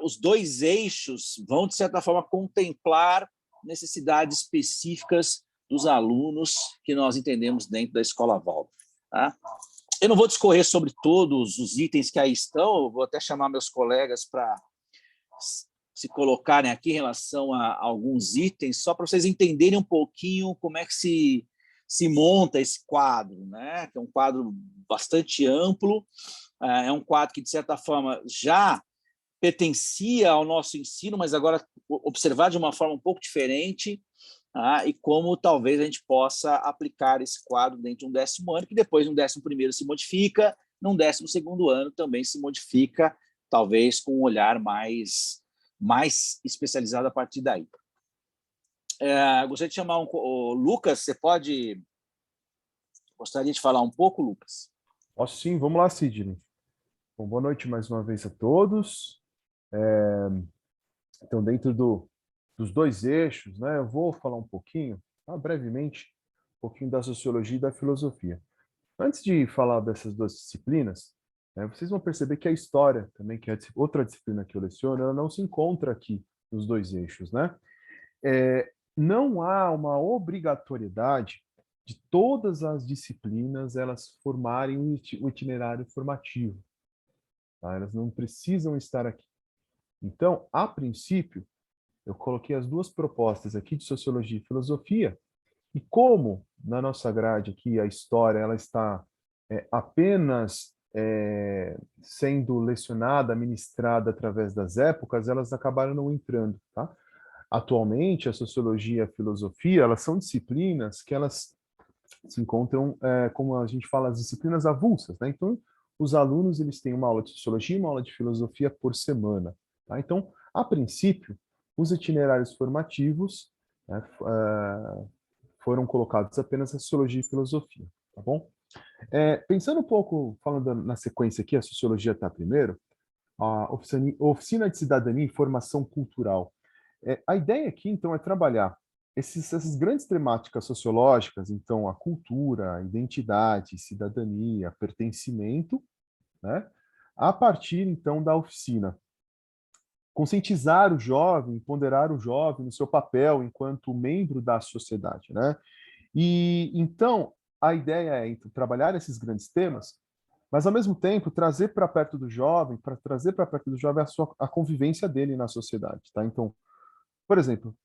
os dois eixos vão, de certa forma, contemplar necessidades específicas dos alunos que nós entendemos dentro da Escola Waldorf. Tá? Eu não vou discorrer sobre todos os itens que aí estão, eu vou até chamar meus colegas para se colocarem aqui em relação a alguns itens, só para vocês entenderem um pouquinho como é que se monta esse quadro, né? Que é um quadro bastante amplo, é um quadro que, de certa forma, já pertencia ao nosso ensino, mas agora observar de uma forma um pouco diferente, e como talvez a gente possa aplicar esse quadro dentro de um 10º ano, que depois no 11º se modifica, num 12º ano também se modifica, talvez com um olhar mais especializado a partir daí. Gostaria de chamar o Lucas, você pode... Gostaria de falar um pouco, Lucas? Posso sim, vamos lá, Sidney. Bom, boa noite mais uma vez a todos. Então, dentro dos dois eixos, né, eu vou falar um pouquinho, brevemente, um pouquinho da sociologia e da filosofia. Antes de falar dessas duas disciplinas, vocês vão perceber que a história, também, que é outra disciplina que eu leciono, ela não se encontra aqui nos dois eixos, né? Não há uma obrigatoriedade de todas as disciplinas elas formarem um itinerário formativo. Tá? Elas não precisam estar aqui. Então, a princípio, eu coloquei as duas propostas aqui de sociologia e filosofia, e como na nossa grade aqui a história ela está apenas sendo lecionada, ministrada através das épocas, elas acabaram não entrando. Tá? Atualmente, a sociologia e a filosofia, elas são disciplinas que elas se encontram, como a gente fala, as disciplinas avulsas. Né? Então, os alunos eles têm uma aula de sociologia e uma aula de filosofia por semana. Tá? Então, a princípio, os itinerários formativos, né, foram colocados apenas a sociologia e filosofia. Tá bom? Pensando um pouco, falando na sequência aqui, a sociologia está primeiro, a oficina de cidadania e formação cultural. A ideia aqui, então, é trabalhar essas grandes temáticas sociológicas, então, a cultura, a identidade, cidadania, pertencimento, né, a partir, então, da oficina. Conscientizar o jovem, ponderar o jovem no seu papel enquanto membro da sociedade, né? E, então, a ideia é então, trabalhar esses grandes temas, mas, ao mesmo tempo, trazer para perto do jovem, a convivência dele na sociedade, tá? Então, por exemplo,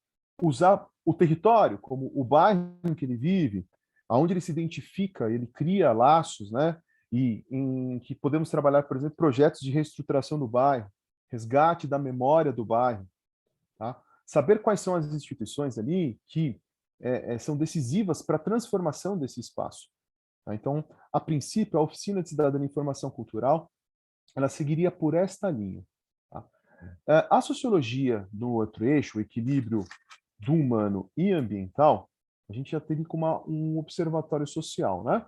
usar o território como o bairro em que ele vive, aonde ele se identifica, ele cria laços, né? E em que podemos trabalhar, por exemplo, projetos de reestruturação do bairro, resgate da memória do bairro, tá? Saber quais são as instituições ali que são decisivas para a transformação desse espaço. Tá? Então, a princípio, a oficina de cidadania e formação cultural, ela seguiria por esta linha. Tá? A sociologia, no outro eixo, o equilíbrio do humano e ambiental, a gente já teria como um observatório social, né?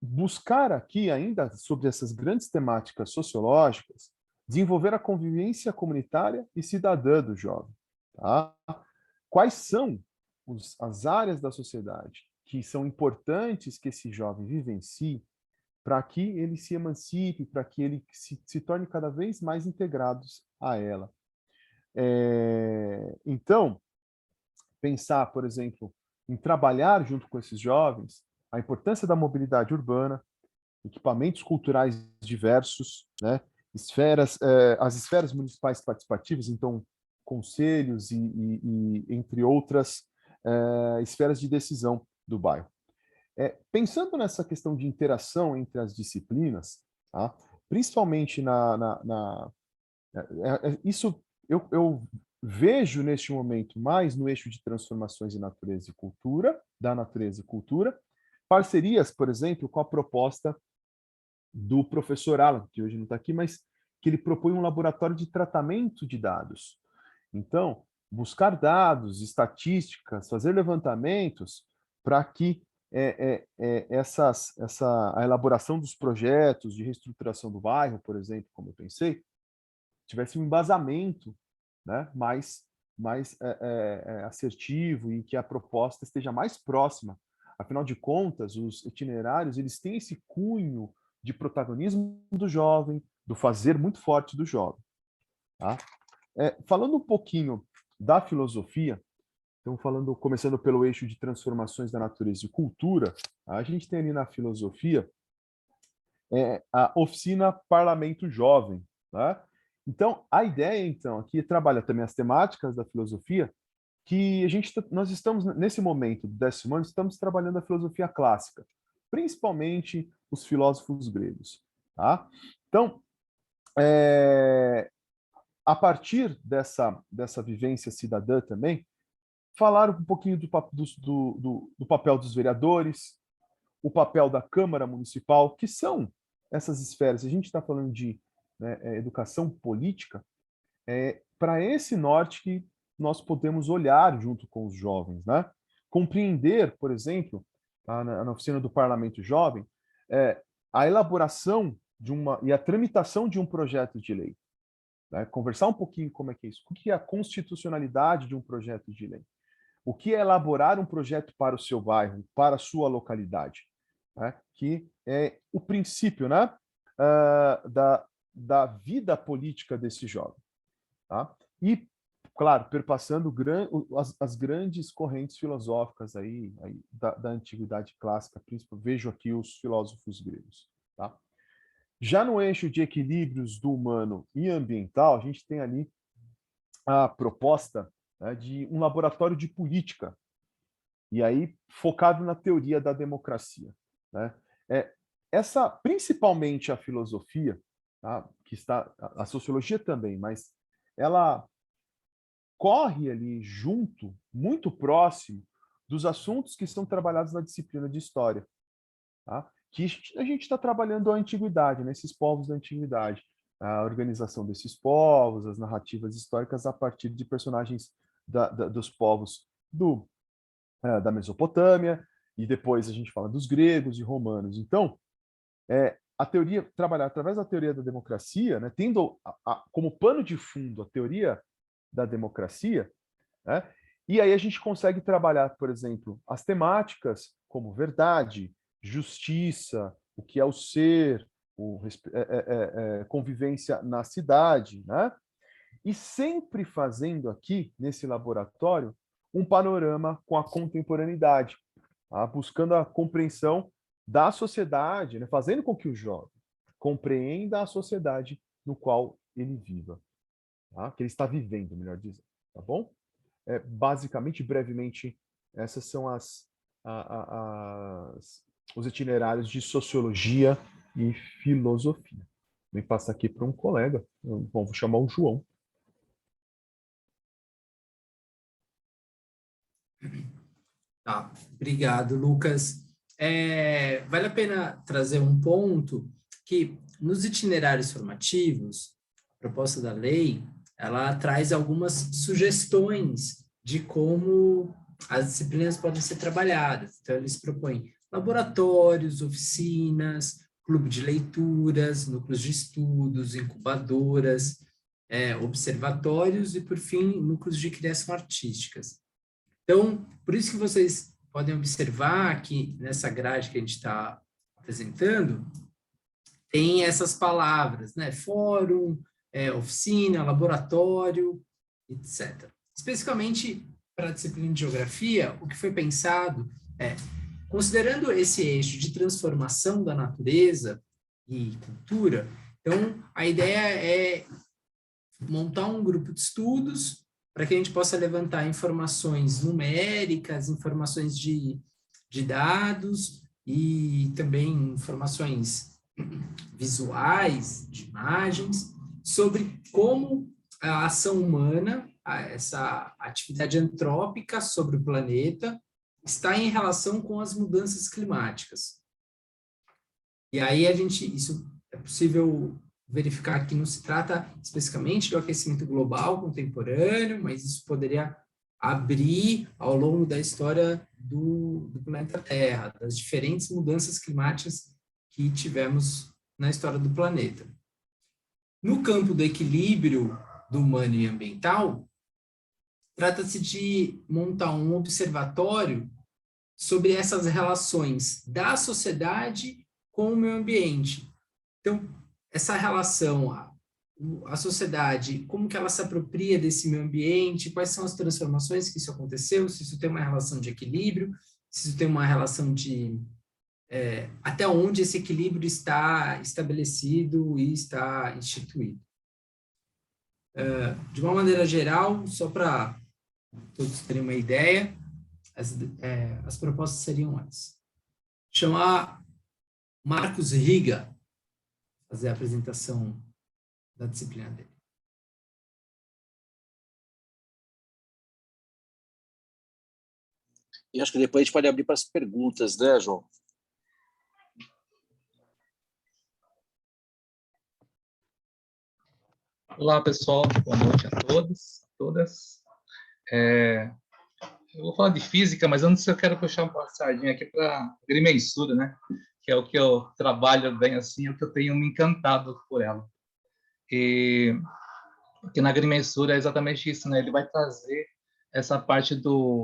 Buscar aqui ainda sobre essas grandes temáticas sociológicas, desenvolver a convivência comunitária e cidadã do jovem. Tá? Quais são as áreas da sociedade que são importantes que esse jovem vivencie para que ele se emancipe, para que ele se torne cada vez mais integrados a ela. Então, pensar, por exemplo, em trabalhar junto com esses jovens a importância da mobilidade urbana, equipamentos culturais diversos, né? As esferas municipais participativas, então, conselhos e entre outras esferas de decisão do bairro. Pensando nessa questão de interação entre as disciplinas, tá? Principalmente isso eu vejo neste momento mais no eixo de transformações de natureza e cultura, da natureza e cultura, parcerias, por exemplo, com a proposta do professor Alan, que hoje não está aqui, mas que ele propõe um laboratório de tratamento de dados. Então, buscar dados, estatísticas, fazer levantamentos para que a elaboração dos projetos de reestruturação do bairro, por exemplo, como eu pensei, tivesse um embasamento, né, mais assertivo e que a proposta esteja mais próxima. Afinal de contas, os itinerários eles têm esse cunho de protagonismo do jovem, do fazer muito forte do jovem. Tá? Falando um pouquinho da filosofia, então começando pelo eixo de transformações da natureza e cultura, a gente tem ali na filosofia a oficina Parlamento Jovem. Tá? Então, a ideia, então, aqui trabalha também as temáticas da filosofia, que nós estamos, nesse momento do 10º ano, estamos trabalhando a filosofia clássica, principalmente os filósofos gregos. Tá? Então, a partir dessa vivência cidadã também, falar um pouquinho do papel dos vereadores, o papel da Câmara Municipal, que são essas esferas. A gente está falando de educação política, para esse norte que nós podemos olhar junto com os jovens, né? Compreender, por exemplo, na oficina do Parlamento Jovem, a elaboração e a tramitação de um projeto de lei. Né? Conversar um pouquinho como é que é isso. O que é a constitucionalidade de um projeto de lei? O que é elaborar um projeto para o seu bairro, para a sua localidade? Né? Que é o princípio, né? Da vida política desse jovem. Tá? E, claro, perpassando as grandes correntes filosóficas aí da antiguidade clássica, principalmente, vejo aqui os filósofos gregos. Tá? Já no eixo de equilíbrios do humano e ambiental, a gente tem ali a proposta, né, de um laboratório de política, e aí focado na teoria da democracia. Né? Principalmente a filosofia, tá? Que está a sociologia também, mas ela corre ali junto, muito próximo, dos assuntos que são trabalhados na disciplina de história. Tá? Que a gente está trabalhando a antiguidade, nesses povos da antiguidade. A organização desses povos, as narrativas históricas a partir de personagens dos povos da Mesopotâmia, e depois a gente fala dos gregos e romanos. Então, a teoria, trabalhar através da teoria da democracia, né, tendo como pano de fundo a teoria da democracia, né, e aí a gente consegue trabalhar, por exemplo, as temáticas como verdade, justiça, o que é o ser, convivência na cidade, né? E sempre fazendo aqui, nesse laboratório, um panorama com a contemporaneidade, tá? Buscando a compreensão da sociedade, né? Fazendo com que o jovem compreenda a sociedade no qual ele viva, tá? Que ele está vivendo, melhor dizendo, tá bom? Basicamente, brevemente, essas são os itinerários de sociologia e filosofia. Vou passar aqui para um colega. Bom, vou chamar o João. Tá, obrigado, Lucas. Vale a pena trazer um ponto que nos itinerários formativos, a proposta da lei, ela traz algumas sugestões de como as disciplinas podem ser trabalhadas. Então, eles propõem laboratórios, oficinas, clube de leituras, núcleos de estudos, incubadoras, observatórios e, por fim, núcleos de criação artísticas. Então, por isso que vocês podem observar que nessa grade que a gente está apresentando, tem essas palavras, né? Fórum, oficina, laboratório, etc. Especificamente para a disciplina de geografia, o que foi pensado é, considerando esse eixo de transformação da natureza e cultura, então a ideia é montar um grupo de estudos para que a gente possa levantar informações numéricas, informações de dados e também informações visuais, de imagens, sobre como a ação humana, essa atividade antrópica sobre o planeta, está em relação com as mudanças climáticas. E aí isso é possível verificar que não se trata especificamente do aquecimento global contemporâneo, mas isso poderia abrir ao longo da história do planeta Terra, das diferentes mudanças climáticas que tivemos na história do planeta. No campo do equilíbrio do humano e ambiental, trata-se de montar um observatório sobre essas relações da sociedade com o meio ambiente. Então, essa relação, a sociedade, como que ela se apropria desse meio ambiente, quais são as transformações que isso aconteceu, se isso tem uma relação de equilíbrio, se isso tem uma relação de até onde esse equilíbrio está estabelecido e está instituído. De uma maneira geral, só para todos terem uma ideia, as propostas seriam essas. Chamar Marcos Riga, fazer a apresentação da disciplina dele. E acho que depois a gente pode abrir para as perguntas, né, João? Olá, pessoal. Boa noite a todos, a todas. Eu vou falar de física, mas antes eu quero puxar uma passadinha aqui para agrimensura, né? Que é o que eu trabalho bem assim, é o que eu tenho me encantado por ela. E porque na agrimensura é exatamente isso, né? Ele vai trazer essa parte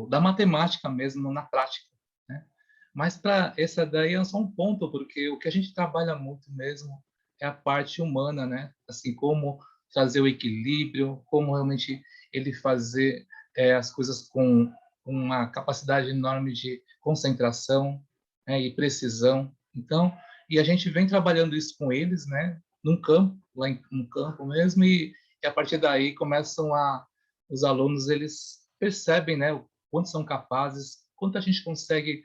da matemática mesmo na prática, né? Mas para essa daí é só um ponto, porque o que a gente trabalha muito mesmo é a parte humana, né? Assim, como trazer o equilíbrio, como realmente ele fazer as coisas com uma capacidade enorme de concentração, né, e precisão. Então, e a gente vem trabalhando isso com eles, né, num campo, no campo mesmo, e a partir daí começam os alunos, eles percebem, né, o quanto são capazes, quanto a gente consegue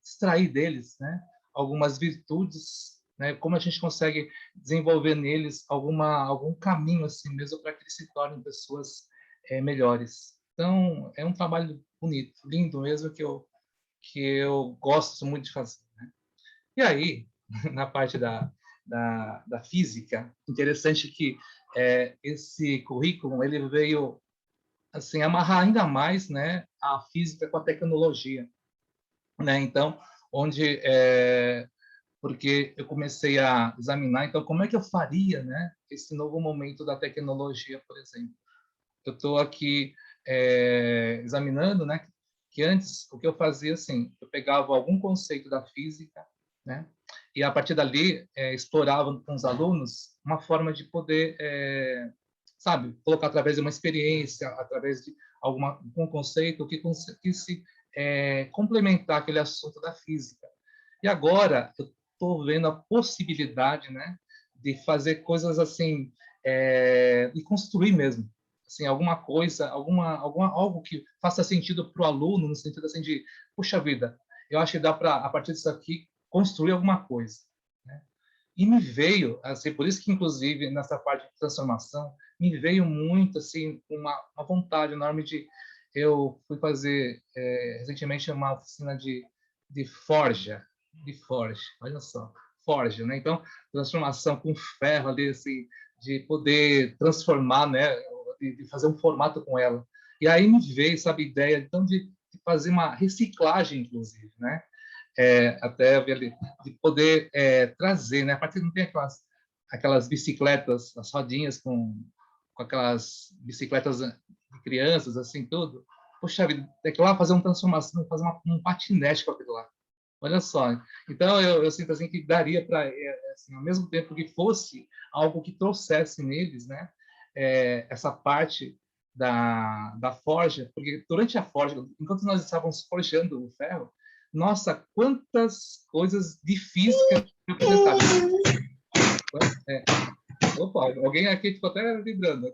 extrair deles, né, algumas virtudes, né, como a gente consegue desenvolver neles algum caminho assim mesmo para que eles se tornem pessoas melhores. Então, é um trabalho bonito, lindo mesmo, que eu gosto muito de fazer, né? E aí, na parte da física, interessante que esse currículo ele veio assim amarrar ainda mais, né, a física com a tecnologia, né? Então, onde porque eu comecei a examinar, então, como é que eu faria, né, esse novo momento da tecnologia, por exemplo. Eu estou aqui examinando, né, que antes o que eu fazia, assim, eu pegava algum conceito da física, né, e a partir dali explorava com os alunos uma forma de poder, sabe, colocar através de uma experiência, através de algum conceito que conseguisse complementar aquele assunto da física. E agora eu estou vendo a possibilidade, né, de fazer coisas assim, e construir mesmo, assim, alguma coisa, algo que faça sentido para o aluno, no sentido assim de, puxa vida, eu acho que dá para, a partir disso aqui, construir alguma coisa, né? E me veio, assim, por isso que, inclusive, nessa parte de transformação, me veio muito, assim, uma vontade enorme de... Eu fui fazer, recentemente, uma oficina de forja, olha só, forja, né? Então, transformação com ferro ali, assim, de poder transformar, né? De fazer um formato com ela. E aí me veio, sabe, a ideia, então, de fazer uma reciclagem, inclusive, né? Até de poder trazer, né? A partir não tem aquelas bicicletas, as rodinhas com aquelas bicicletas de crianças, assim, tudo. Poxa vida, tem que lá fazer uma transformação, fazer um patinete com aquilo lá. Olha só. Então, eu sinto assim que daria para, assim, ao mesmo tempo que fosse algo que trouxesse neles, né, essa parte da forja, porque durante a forja, enquanto nós estávamos forjando o ferro, nossa, quantas coisas de física eu pensava. Opa, alguém aqui ficou até vibrando.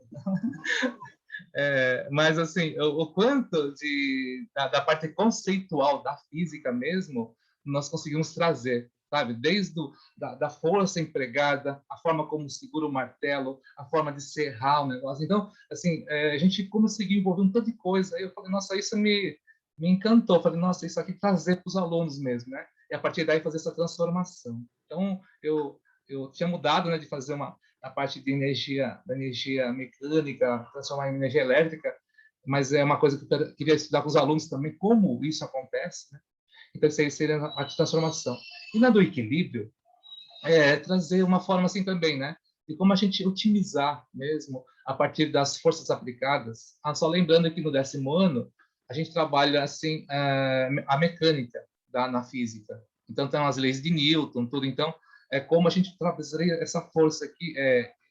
Mas, assim, o quanto da parte conceitual da física mesmo, nós conseguimos trazer, sabe? Desde da força empregada, a forma como segura o martelo, a forma de serrar o negócio. Então, assim, a gente conseguiu envolver um tanto de coisa. Aí eu falei, nossa, isso me encantou. Eu falei, nossa, isso aqui trazer para os alunos mesmo, né? E a partir daí fazer essa transformação. Então, eu tinha mudado, né, de fazer a parte de da energia mecânica, transformar em energia elétrica, mas é uma coisa que eu queria estudar com os alunos também, como isso acontece, né? Então, isso aí seria a transformação. E na do equilíbrio, trazer uma forma assim também, né? De como a gente otimizar mesmo a partir das forças aplicadas. Só lembrando que no 10º ano, a gente trabalha assim a mecânica na física. Então, tem as leis de Newton, tudo. Então, como a gente trabalharia essa força aqui,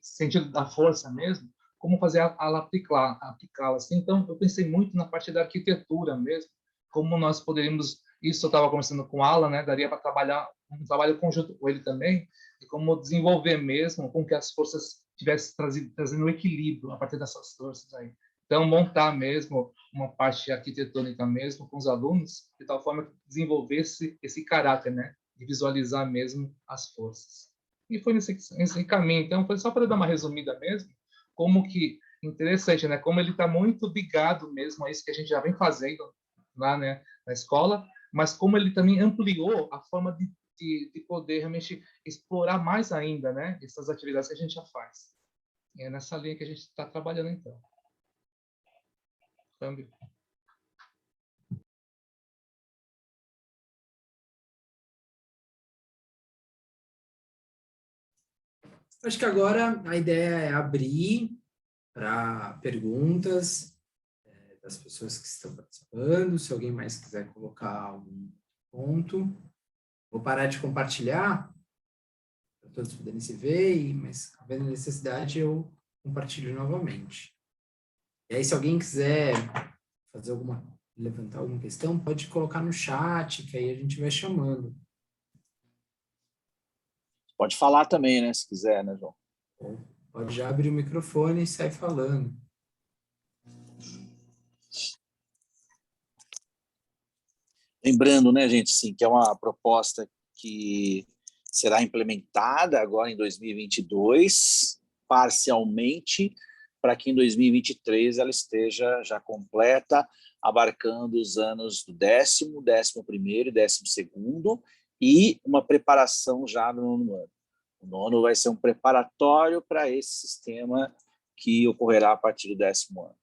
sentido da força mesmo, como fazer ela aplicá-la. Assim. Então, eu pensei muito na parte da arquitetura mesmo, como nós poderíamos, isso eu estava conversando com o Alan, né, daria para trabalhar um trabalho conjunto com ele também, e como desenvolver mesmo, com que as forças tivessem trazendo um equilíbrio a partir dessas forças aí. Então, montar mesmo uma parte arquitetônica mesmo com os alunos, de tal forma que desenvolvesse esse caráter, né, de visualizar mesmo as forças. E foi nesse caminho. Então, foi só para dar uma resumida mesmo, como que interessante, né, como ele está muito ligado mesmo a isso que a gente já vem fazendo lá, né, na escola, mas como ele também ampliou a forma de poder realmente explorar mais ainda, né, essas atividades que a gente já faz. E é nessa linha que a gente está trabalhando, então. Câmbio. Acho que agora a ideia é abrir para perguntas das pessoas que estão participando, se alguém mais quiser colocar algum ponto. Vou parar de compartilhar, para todos poderem se ver, mas, havendo necessidade, eu compartilho novamente. E aí, se alguém quiser levantar alguma questão, pode colocar no chat, que aí a gente vai chamando. Pode falar também, né, se quiser, né, João? Pode já abrir o microfone e sair falando. Lembrando, né, gente, sim, que é uma proposta que será implementada agora em 2022, parcialmente, para que em 2023 ela esteja já completa, abarcando os anos do 10º, 11º e 12º, e uma preparação já no 9º ano. O 9º vai ser um preparatório para esse sistema que ocorrerá a partir do 10º ano.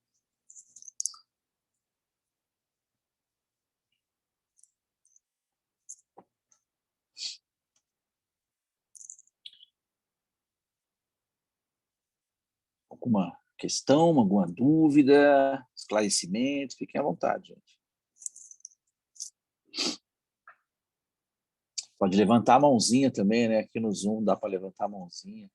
Alguma questão, alguma dúvida, esclarecimento? Fiquem à vontade, gente. Pode levantar a mãozinha também, né? Aqui no Zoom dá para levantar a mãozinha.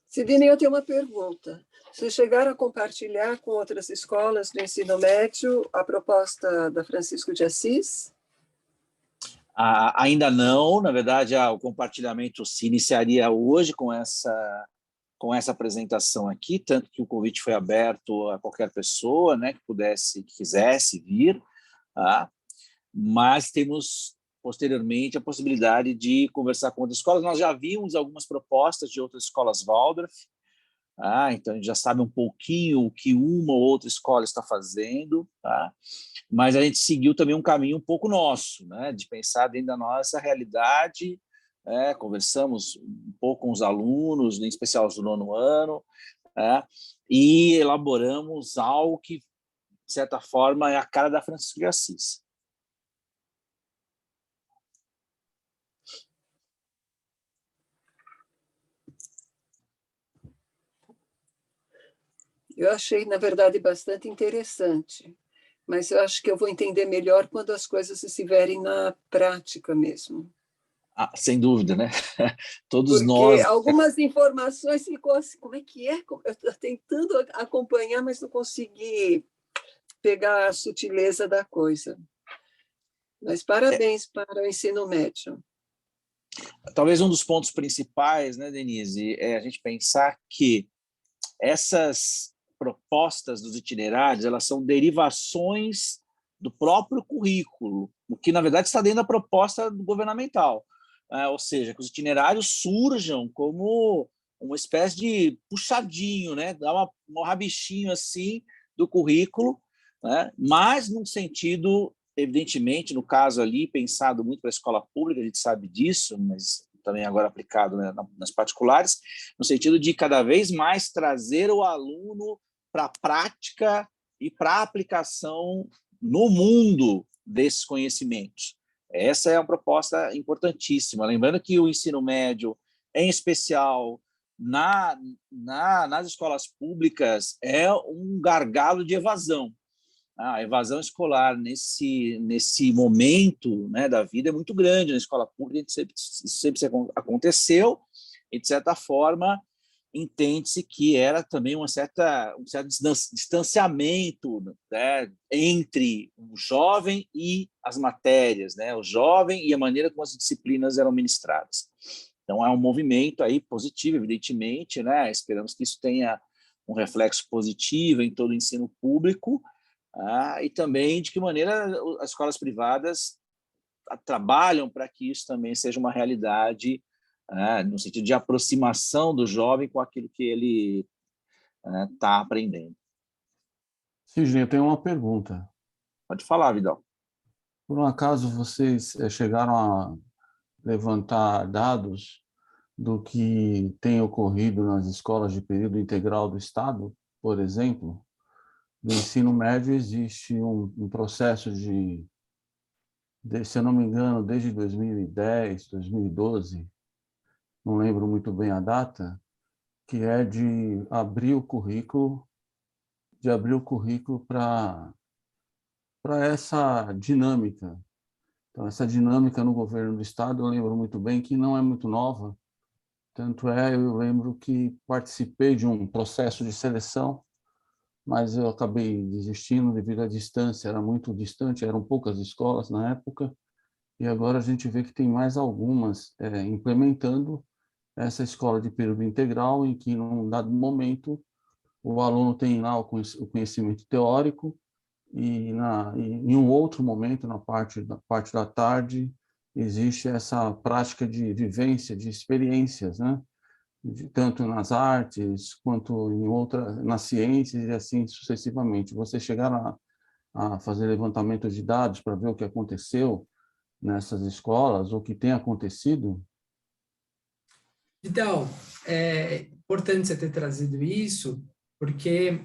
Sidney, eu tenho uma pergunta. Vocês chegaram a compartilhar com outras escolas do ensino médio a proposta da Francisco de Assis? Ainda não, na verdade, o compartilhamento se iniciaria hoje com essa apresentação aqui, tanto que o convite foi aberto a qualquer pessoa, né, que quisesse vir, tá? Mas temos posteriormente a possibilidade de conversar com outras escolas. Nós já vimos algumas propostas de outras escolas Waldorf, Então, a gente já sabe um pouquinho o que uma ou outra escola está fazendo, tá? Mas a gente seguiu também um caminho um pouco nosso, né? De pensar dentro da nossa realidade. Conversamos um pouco com os alunos, em especial os do 9º ano, e elaboramos algo que, de certa forma, é a cara da Francisco de Assis. Eu achei, na verdade, bastante interessante, mas eu acho que eu vou entender melhor quando as coisas estiverem na prática mesmo. Sem dúvida, né? Todos Porque nós... algumas informações ficou assim, como é que é? Eu estou tentando acompanhar, mas não consegui pegar a sutileza da coisa. Mas parabéns para o ensino médio. Talvez um dos pontos principais, né, Denise, é a gente pensar que essas propostas dos itinerários, elas são derivações do próprio currículo, o que, na verdade, está dentro da proposta governamental. Ou seja, que os itinerários surjam como uma espécie de puxadinho, né? Dá um rabichinho assim do currículo, né? Mas num sentido, evidentemente, no caso ali, pensado muito para a escola pública, a gente sabe disso, mas também agora aplicado, né, nas particulares, no sentido de cada vez mais trazer o aluno para a prática e para a aplicação no mundo desses conhecimentos. Essa é uma proposta importantíssima. Lembrando que o ensino médio, em especial nas escolas públicas, é um gargalo de evasão. A evasão escolar nesse momento, né, da vida é muito grande. Na escola pública sempre aconteceu e, de certa forma, entende-se que era também um certo distanciamento, né, entre o jovem e as matérias, né, o jovem e a maneira como as disciplinas eram ministradas. Então, é um movimento aí positivo, evidentemente, né? Esperamos que isso tenha um reflexo positivo em todo o ensino público, e também de que maneira as escolas privadas trabalham para que isso também seja uma realidade, no sentido de aproximação do jovem com aquilo que ele está aprendendo. Sidney, eu tenho uma pergunta. Pode falar, Vidal. Por um acaso, vocês chegaram a levantar dados do que tem ocorrido nas escolas de período integral do Estado, por exemplo? No ensino médio existe um processo de, se eu não me engano, desde 2010, 2012, não lembro muito bem a data, que é de abrir o currículo para essa dinâmica. Então, essa dinâmica no governo do Estado, eu lembro muito bem que não é muito nova, tanto eu lembro que participei de um processo de seleção, mas eu acabei desistindo devido à distância, era muito distante, eram poucas escolas na época, e agora a gente vê que tem mais algumas implementando essa escola de período integral, em que, num dado momento, o aluno tem lá o conhecimento teórico, e em um outro momento, na parte da tarde, existe essa prática de vivência, de experiências, né? Tanto nas artes quanto nas ciências e assim sucessivamente. Vocês chegaram a fazer levantamento de dados para ver o que aconteceu nessas escolas, ou o que tem acontecido? Então, é importante você ter trazido isso, porque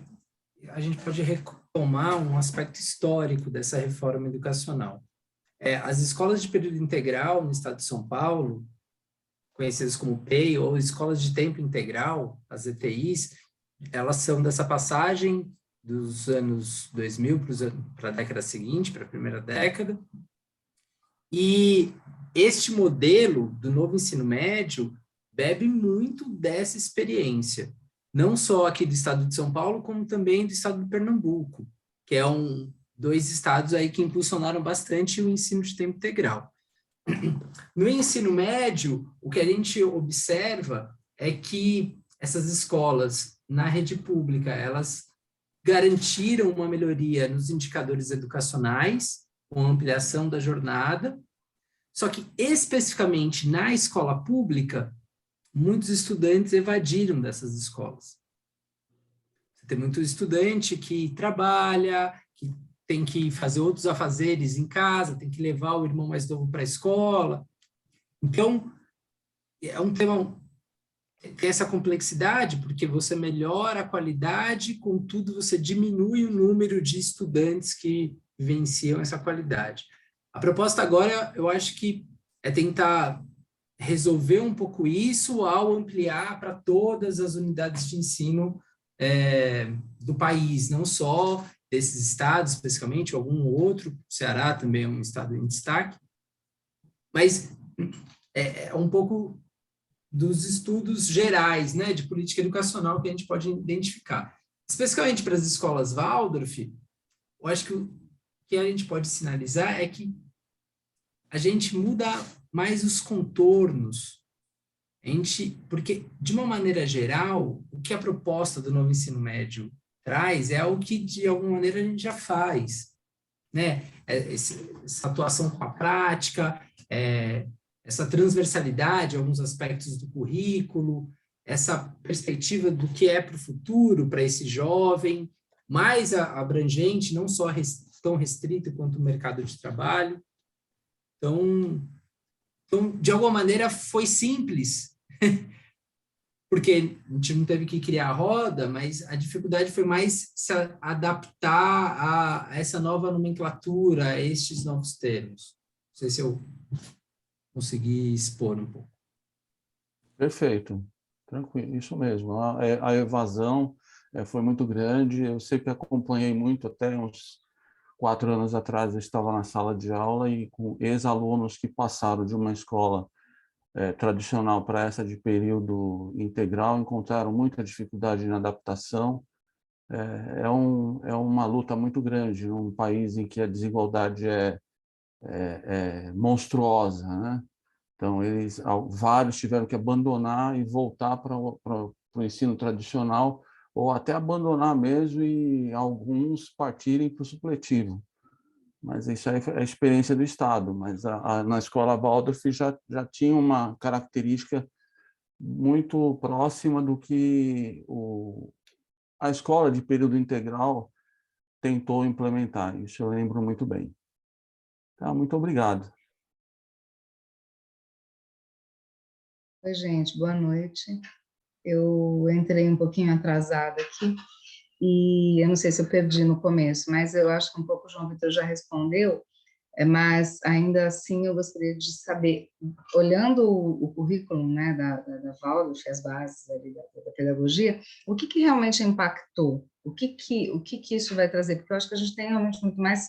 a gente pode retomar um aspecto histórico dessa reforma educacional. As escolas de período integral no estado de São Paulo, conhecidas como PEI, ou escolas de tempo integral, as ETIs, elas são dessa passagem dos anos 2000 para a década seguinte, para a primeira década, e este modelo do novo ensino médio bebe muito dessa experiência, não só aqui do estado de São Paulo, como também do estado de Pernambuco, que é dois estados aí que impulsionaram bastante o ensino de tempo integral. No ensino médio, o que a gente observa é que essas escolas na rede pública, elas garantiram uma melhoria nos indicadores educacionais, com ampliação da jornada, só que especificamente na escola pública, muitos estudantes evadiram dessas escolas. Tem muito estudante que trabalha, que tem que fazer outros afazeres em casa, tem que levar o irmão mais novo para a escola. Então, é um tema, tem essa complexidade, porque você melhora a qualidade, contudo, você diminui o número de estudantes que vivenciam essa qualidade. A proposta agora, eu acho que é tentar resolver um pouco isso ao ampliar para todas as unidades de ensino do país, não só desses estados, especificamente, algum outro, o Ceará também é um estado em destaque, mas é um pouco dos estudos gerais, né, de política educacional que a gente pode identificar. Especificamente para as escolas Waldorf, eu acho que o que a gente pode sinalizar é que a gente muda mais os contornos, porque, de uma maneira geral, o que a proposta do novo ensino médio traz é o que, de alguma maneira, a gente já faz, né? Essa atuação com a prática, essa transversalidade, alguns aspectos do currículo, essa perspectiva do que é para o futuro, para esse jovem, mais abrangente, não só tão restrito quanto o mercado de trabalho. Então, de alguma maneira, foi simples, porque a gente não teve que criar a roda, mas a dificuldade foi mais se adaptar a essa nova nomenclatura, a estes novos termos. Não sei se eu consegui expor um pouco. Perfeito, tranquilo, isso mesmo. A evasão foi muito grande, eu sempre acompanhei muito, até uns 4 anos atrás eu estava na sala de aula e com ex-alunos que passaram de uma escola tradicional para essa de período integral encontraram muita dificuldade na adaptação. É uma luta muito grande num país em que a desigualdade é monstruosa, né? Então, vários tiveram que abandonar e voltar para o ensino tradicional, ou até abandonar mesmo e alguns partirem para o supletivo. Mas isso aí é a experiência do Estado. Mas na escola Waldorf já tinha uma característica muito próxima do que a escola de período integral tentou implementar. Isso eu lembro muito bem. Então, muito obrigado. Oi, gente, boa noite. Eu entrei um pouquinho atrasada aqui e eu não sei se eu perdi no começo, mas eu acho que um pouco o João Vitor já respondeu, mas ainda assim eu gostaria de saber, olhando o currículo, né, da Waldorf, as bases ali da pedagogia, o que realmente impactou? O que isso vai trazer? Porque eu acho que a gente tem realmente muito mais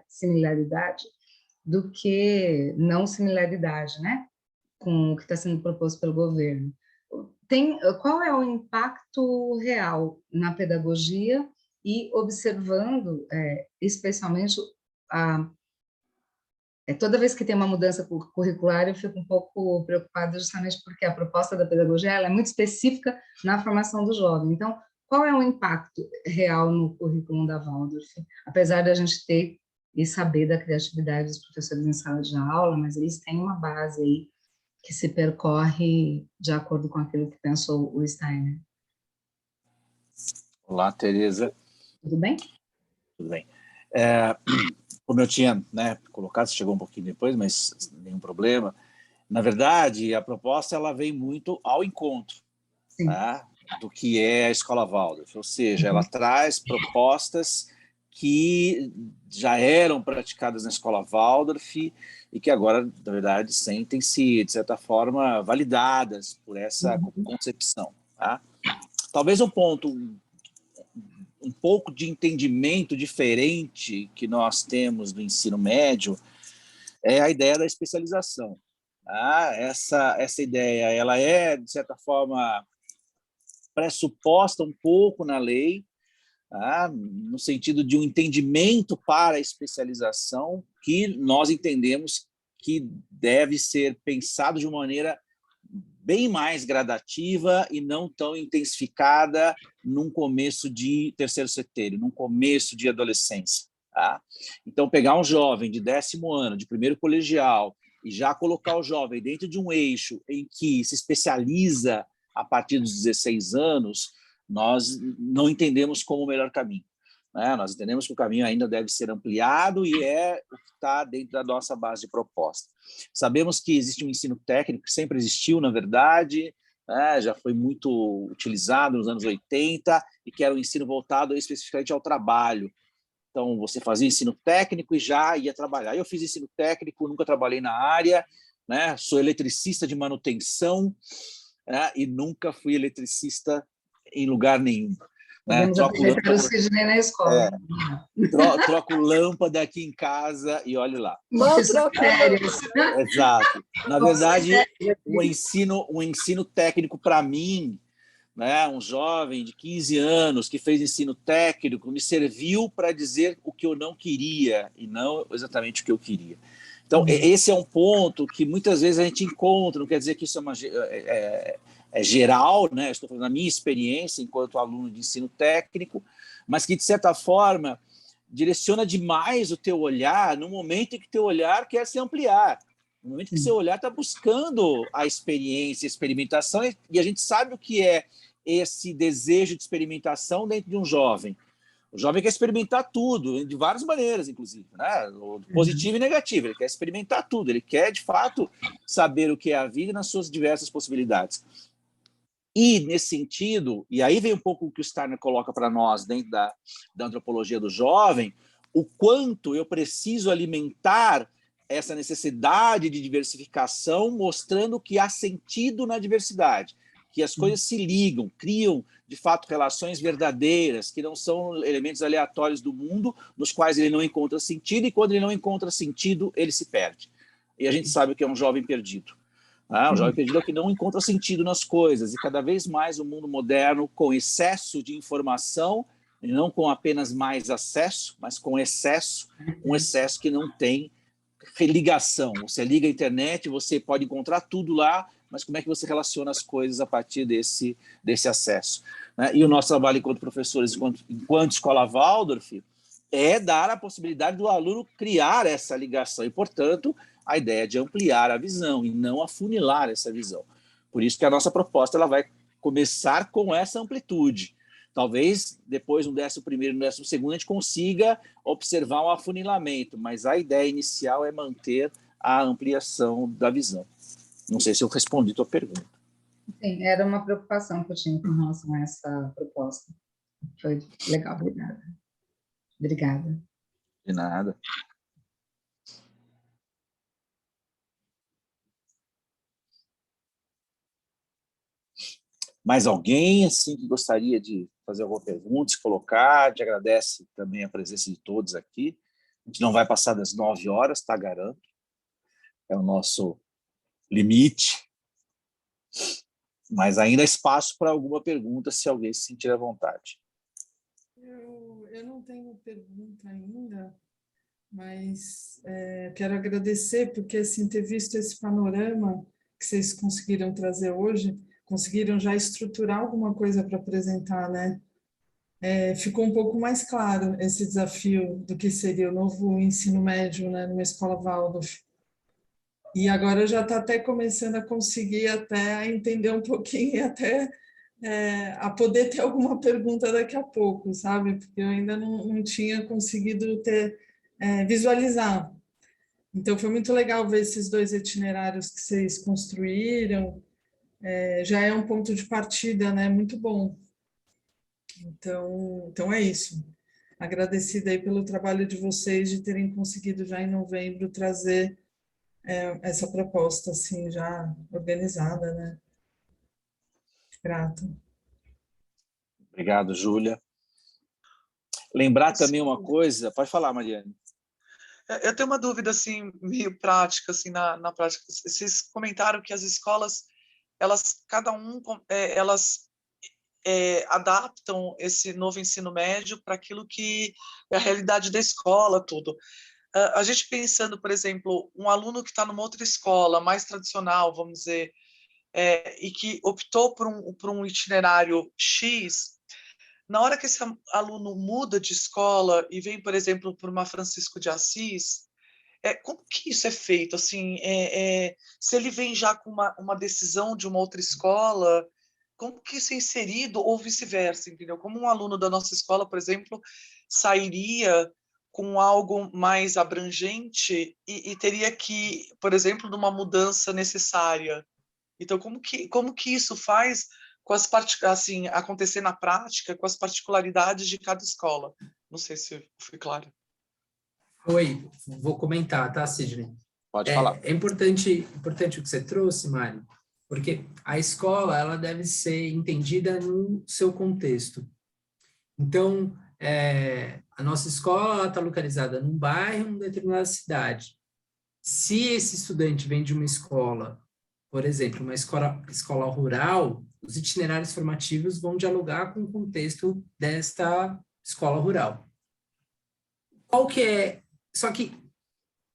similaridade do que não similaridade, né? Com o que está sendo proposto pelo governo. Qual é o impacto real na pedagogia e observando, especialmente, toda vez que tem uma mudança curricular, eu fico um pouco preocupada justamente porque a proposta da pedagogia ela é muito específica na formação do jovem. Então, qual é o impacto real no currículo da Waldorf? Apesar da gente ter e saber da criatividade dos professores em sala de aula, mas eles têm uma base aí que se percorre de acordo com aquilo que pensou o Steiner. Olá, Tereza. Tudo bem? Tudo bem. Como eu tinha colocado, você chegou um pouquinho depois, mas nenhum problema. Na verdade, a proposta ela vem muito ao encontro, tá, do que é a Escola Waldorf, ou seja, ela traz propostas que já eram praticadas na Escola Waldorf e que agora, na verdade, sentem-se, de certa forma, validadas por essa concepção. Tá? Talvez um ponto, um pouco de entendimento diferente que nós temos do ensino médio é a ideia da especialização. Tá? Essa ideia ela é, de certa forma, pressuposta um pouco na lei, tá? No sentido de um entendimento para a especialização que nós entendemos que deve ser pensado de uma maneira bem mais gradativa e não tão intensificada num começo de terceiro seteiro, num começo de adolescência. Tá? Então, pegar um jovem de 10º ano, de primeiro colegial, e já colocar o jovem dentro de um eixo em que se especializa a partir dos 16 anos, nós não entendemos como o melhor caminho, né? Nós entendemos que o caminho ainda deve ser ampliado e é o que está dentro da nossa base de proposta. Sabemos que existe um ensino técnico, que sempre existiu, na verdade, né? Já foi muito utilizado nos anos 80, e que era um ensino voltado especificamente ao trabalho. Então, você fazia ensino técnico e já ia trabalhar. Eu fiz ensino técnico, nunca trabalhei na área, né? Sou eletricista de manutenção, né? E nunca fui eletricista em lugar nenhum. Né? Podemos aproveitar o Sidney na escola. Troco lâmpada aqui em casa e olhe lá. Mal trocado. Exato. Na verdade, um ensino técnico para mim, né, um jovem de 15 anos que fez ensino técnico, me serviu para dizer o que eu não queria e não exatamente o que eu queria. Então, esse é um ponto que muitas vezes a gente encontra, não quer dizer que isso é geral, né? Estou falando da minha experiência enquanto aluno de ensino técnico, mas que, de certa forma, direciona demais o teu olhar no momento em que teu olhar quer se ampliar, no momento que seu olhar está buscando a experiência, a experimentação, e a gente sabe o que é esse desejo de experimentação dentro de um jovem. O jovem quer experimentar tudo, de várias maneiras, inclusive, né? Positivo e negativo. Ele quer experimentar tudo, ele quer, de fato, saber o que é a vida nas suas diversas possibilidades. E, nesse sentido, e aí vem um pouco o que o Steiner coloca para nós dentro da antropologia do jovem, o quanto eu preciso alimentar essa necessidade de diversificação, mostrando que há sentido na diversidade, que as coisas se ligam, criam, de fato, relações verdadeiras, que não são elementos aleatórios do mundo, nos quais ele não encontra sentido, e quando ele não encontra sentido, ele se perde. E a gente sabe o que é um jovem perdido. O jovem perdido é o que não encontra sentido nas coisas, e cada vez mais o mundo moderno, com excesso de informação, e não com apenas mais acesso, mas com excesso, um excesso que não tem ligação. Você liga a internet, você pode encontrar tudo lá, mas como é que você relaciona as coisas a partir desse acesso? Né? E o nosso trabalho enquanto professores, enquanto Escola Waldorf, é dar a possibilidade do aluno criar essa ligação e, portanto, a ideia de ampliar a visão e não afunilar essa visão. Por isso que a nossa proposta ela vai começar com essa amplitude. Talvez depois, no 11º, no 12º, a gente consiga observar um afunilamento, mas a ideia inicial é manter a ampliação da visão. Não sei se eu respondi a tua pergunta. Sim, era uma preocupação que eu tinha com relação a essa proposta. Foi legal, obrigada. Obrigada. De nada. Mais alguém assim que gostaria de fazer alguma pergunta, se colocar? Te agradece também a presença de todos aqui. A gente não vai passar das 9 horas, tá? Garanto. É o nosso limite. Mas ainda há espaço para alguma pergunta, se alguém se sentir à vontade. Eu não tenho pergunta ainda, mas quero agradecer, porque assim, ter visto esse panorama que vocês conseguiram trazer hoje, conseguiram já estruturar alguma coisa para apresentar, né? Ficou um pouco mais claro esse desafio do que seria o novo ensino médio, né, numa escola Waldorf. E agora já está até começando a conseguir até entender um pouquinho e até a poder ter alguma pergunta daqui a pouco, sabe? Porque eu ainda não tinha conseguido visualizar. Então, foi muito legal ver esses 2 itinerários que vocês construíram. Já é um ponto de partida, né? Muito bom. Então é isso. Agradecida aí pelo trabalho de vocês de terem conseguido já em novembro trazer essa proposta assim já organizada, né? Grato. Obrigado, Júlia. Lembrar também uma coisa, pode falar, Mariane. Eu tenho uma dúvida assim meio prática assim na prática. Vocês comentaram que as escolas elas adaptam esse novo ensino médio para aquilo que é a realidade da escola, tudo. A gente pensando, por exemplo, um aluno que está numa outra escola mais tradicional, vamos dizer, e que optou por um itinerário X, na hora que esse aluno muda de escola e vem, por exemplo, para uma Francisco de Assis, como que isso é feito? Assim, se ele vem já com uma decisão de uma outra escola, como que isso é inserido ou vice-versa, entendeu? Como um aluno da nossa escola, por exemplo, sairia com algo mais abrangente e teria que, por exemplo, numa mudança necessária. Então, como que isso faz com assim, acontecer na prática, com as particularidades de cada escola? Não sei se foi claro. Oi, vou comentar, tá, Sidney? Pode falar. É importante o que você trouxe, Mário, porque a escola ela deve ser entendida no seu contexto. Então, a nossa escola está localizada num bairro, em determinada cidade. Se esse estudante vem de uma escola, por exemplo, uma escola rural, os itinerários formativos vão dialogar com o contexto desta escola rural. Só que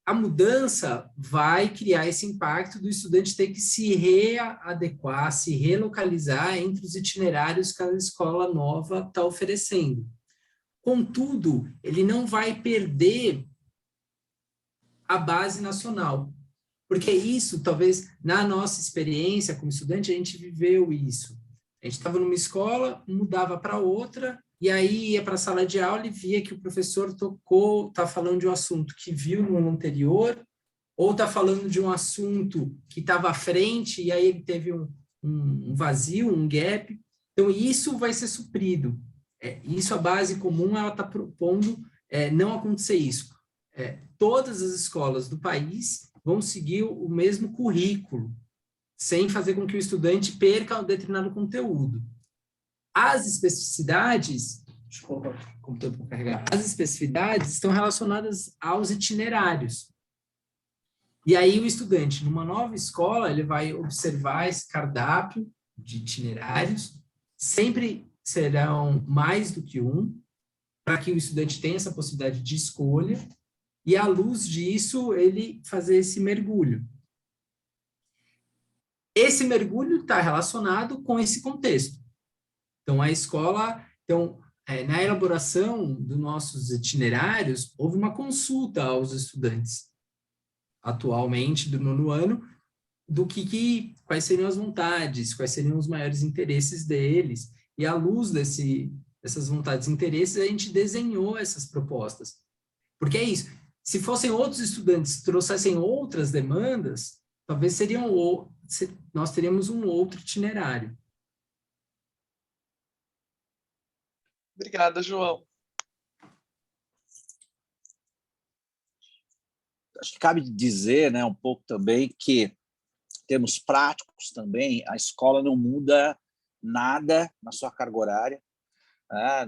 a mudança vai criar esse impacto do estudante ter que se readequar, se relocalizar entre os itinerários que a escola nova está oferecendo. Contudo, ele não vai perder a base nacional, porque isso, talvez, na nossa experiência como estudante, a gente viveu isso. A gente estava numa escola, mudava para outra, e aí ia para a sala de aula e via que o professor está falando de um assunto que viu no ano anterior, ou está falando de um assunto que estava à frente, e aí ele teve um vazio, um gap. Então, isso vai ser suprido. Isso, a base comum, ela está propondo não acontecer isso. Todas as escolas do país vão seguir o mesmo currículo, sem fazer com que o estudante perca um determinado conteúdo. As especificidades, deixa eu colocar o computador para carregar, as especificidades estão relacionadas aos itinerários. E aí o estudante, numa nova escola, ele vai observar esse cardápio de itinerários, sempre serão mais do que um, para que o estudante tenha essa possibilidade de escolha, e à luz disso, ele fazer esse mergulho. Esse mergulho está relacionado com esse contexto. Então, a escola, na elaboração dos nossos itinerários, houve uma consulta aos estudantes, atualmente, do 9º ano, do quais seriam as vontades, quais seriam os maiores interesses deles, e à luz dessas vontades e interesses, a gente desenhou essas propostas. Porque é isso, se fossem outros estudantes que trouxessem outras demandas, talvez nós teríamos um outro itinerário. Obrigada, João. Acho que cabe dizer, né, um pouco também que, em termos práticos também, a escola não muda nada na sua carga horária,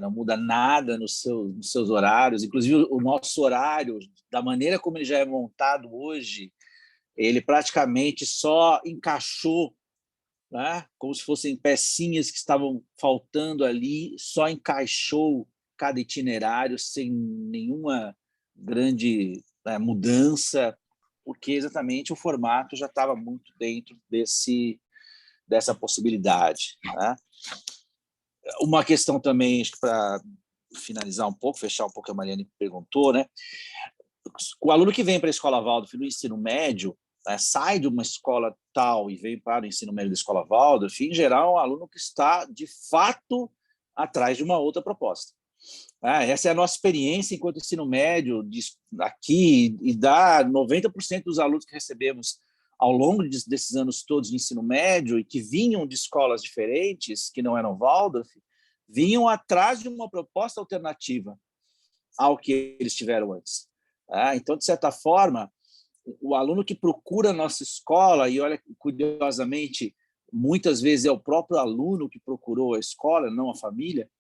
não muda nada nos seus horários. Inclusive, o nosso horário, da maneira como ele já é montado hoje, ele praticamente só encaixou, né, como se fossem pecinhas que estavam faltando ali, só encaixou cada itinerário sem nenhuma grande mudança, porque exatamente o formato já estava muito dentro dessa possibilidade, né? Uma questão também, acho que para finalizar um pouco, fechar um pouco o que a Mariane perguntou, né? O aluno que vem para a Escola Waldorf no ensino médio, sai de uma escola tal e vem para o ensino médio da Escola Waldorf, em geral, é um aluno que está, de fato, atrás de uma outra proposta. Essa é a nossa experiência enquanto ensino médio aqui, e dá 90% dos alunos que recebemos ao longo desses anos todos de ensino médio e que vinham de escolas diferentes, que não eram Waldorf, vinham atrás de uma proposta alternativa ao que eles tiveram antes. Então, de certa forma, o aluno que procura a nossa escola, e olha, curiosamente, muitas vezes é o próprio aluno que procurou a escola, não a família,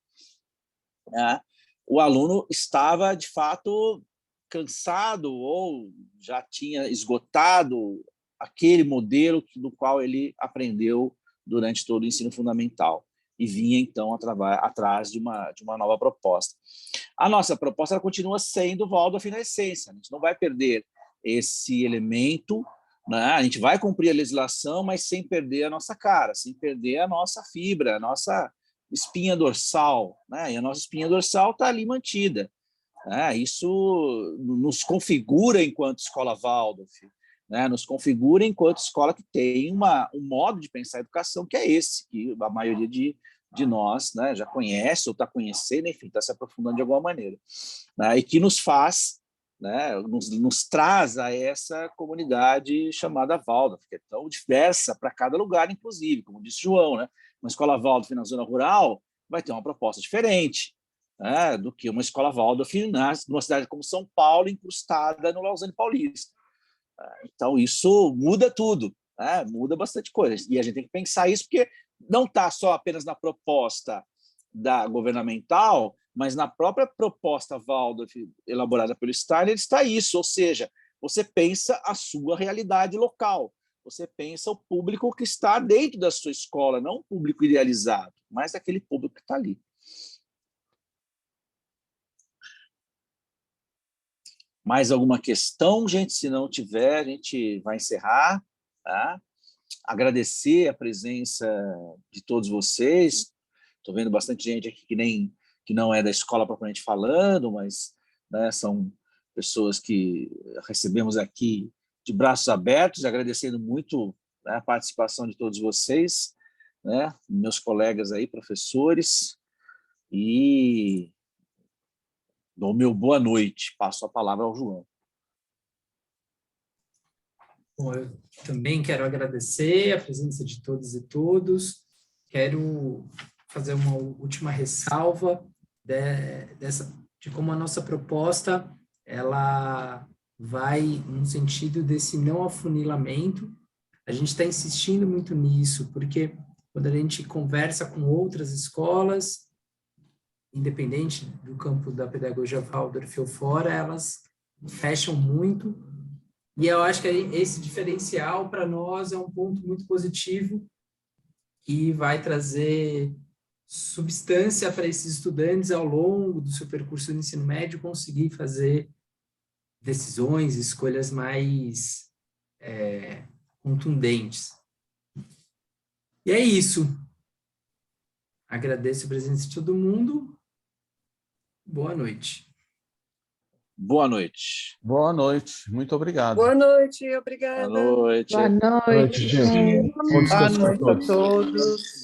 o aluno estava, de fato, cansado ou já tinha esgotado aquele modelo do qual ele aprendeu durante todo o ensino fundamental e vinha, então, atrás de uma nova proposta. A nossa proposta ela continua sendo Waldorf na essência, a gente não vai perder esse elemento, né? A gente vai cumprir a legislação, mas sem perder a nossa cara, sem perder a nossa fibra, a nossa espinha dorsal, né? E a nossa espinha dorsal está ali mantida. Isso nos configura enquanto escola Waldorf, né, nos configura enquanto escola que tem um modo de pensar a educação que é esse, que a maioria de nós, né, já conhece ou está conhecendo, enfim, está se aprofundando de alguma maneira, né, e que nos faz, né, nos traz a essa comunidade chamada Waldorf, que é tão diversa para cada lugar, inclusive, como disse João, né, uma escola Waldorf na zona rural vai ter uma proposta diferente, né, do que uma escola Waldorf numa cidade como São Paulo, incrustada no Lausanne Paulista. Então, isso muda tudo, né? Muda bastante coisa. E a gente tem que pensar isso, porque não está só apenas na proposta governamental, mas na própria proposta Waldorf elaborada pelo Steiner está isso, ou seja, você pensa a sua realidade local, você pensa o público que está dentro da sua escola, não o público idealizado, mas aquele público que está ali. Mais alguma questão, gente? Se não tiver, a gente vai encerrar. Tá? Agradecer a presença de todos vocês. Estou vendo bastante gente aqui que não é da escola propriamente falando, mas, né, são pessoas que recebemos aqui de braços abertos, agradecendo muito, né, a participação de todos vocês, né, meus colegas aí, professores, e dou meu boa noite. Passo a palavra ao João. Bom, eu também quero agradecer a presença de todos e todos. Quero fazer uma última ressalva de como a nossa proposta ela vai no sentido desse não afunilamento. A gente está insistindo muito nisso, porque quando a gente conversa com outras escolas, independente do campo da pedagogia Waldorf ou fora, elas fecham muito, e eu acho que esse diferencial para nós é um ponto muito positivo que vai trazer substância para esses estudantes ao longo do seu percurso no ensino médio conseguir fazer decisões, escolhas mais contundentes. E é isso. Agradeço a presença de todo mundo. Boa noite. Boa noite. Boa noite. Muito obrigado. Boa noite, obrigada. Boa noite. Boa noite, gente. Bom descanso Boa noite para a todos.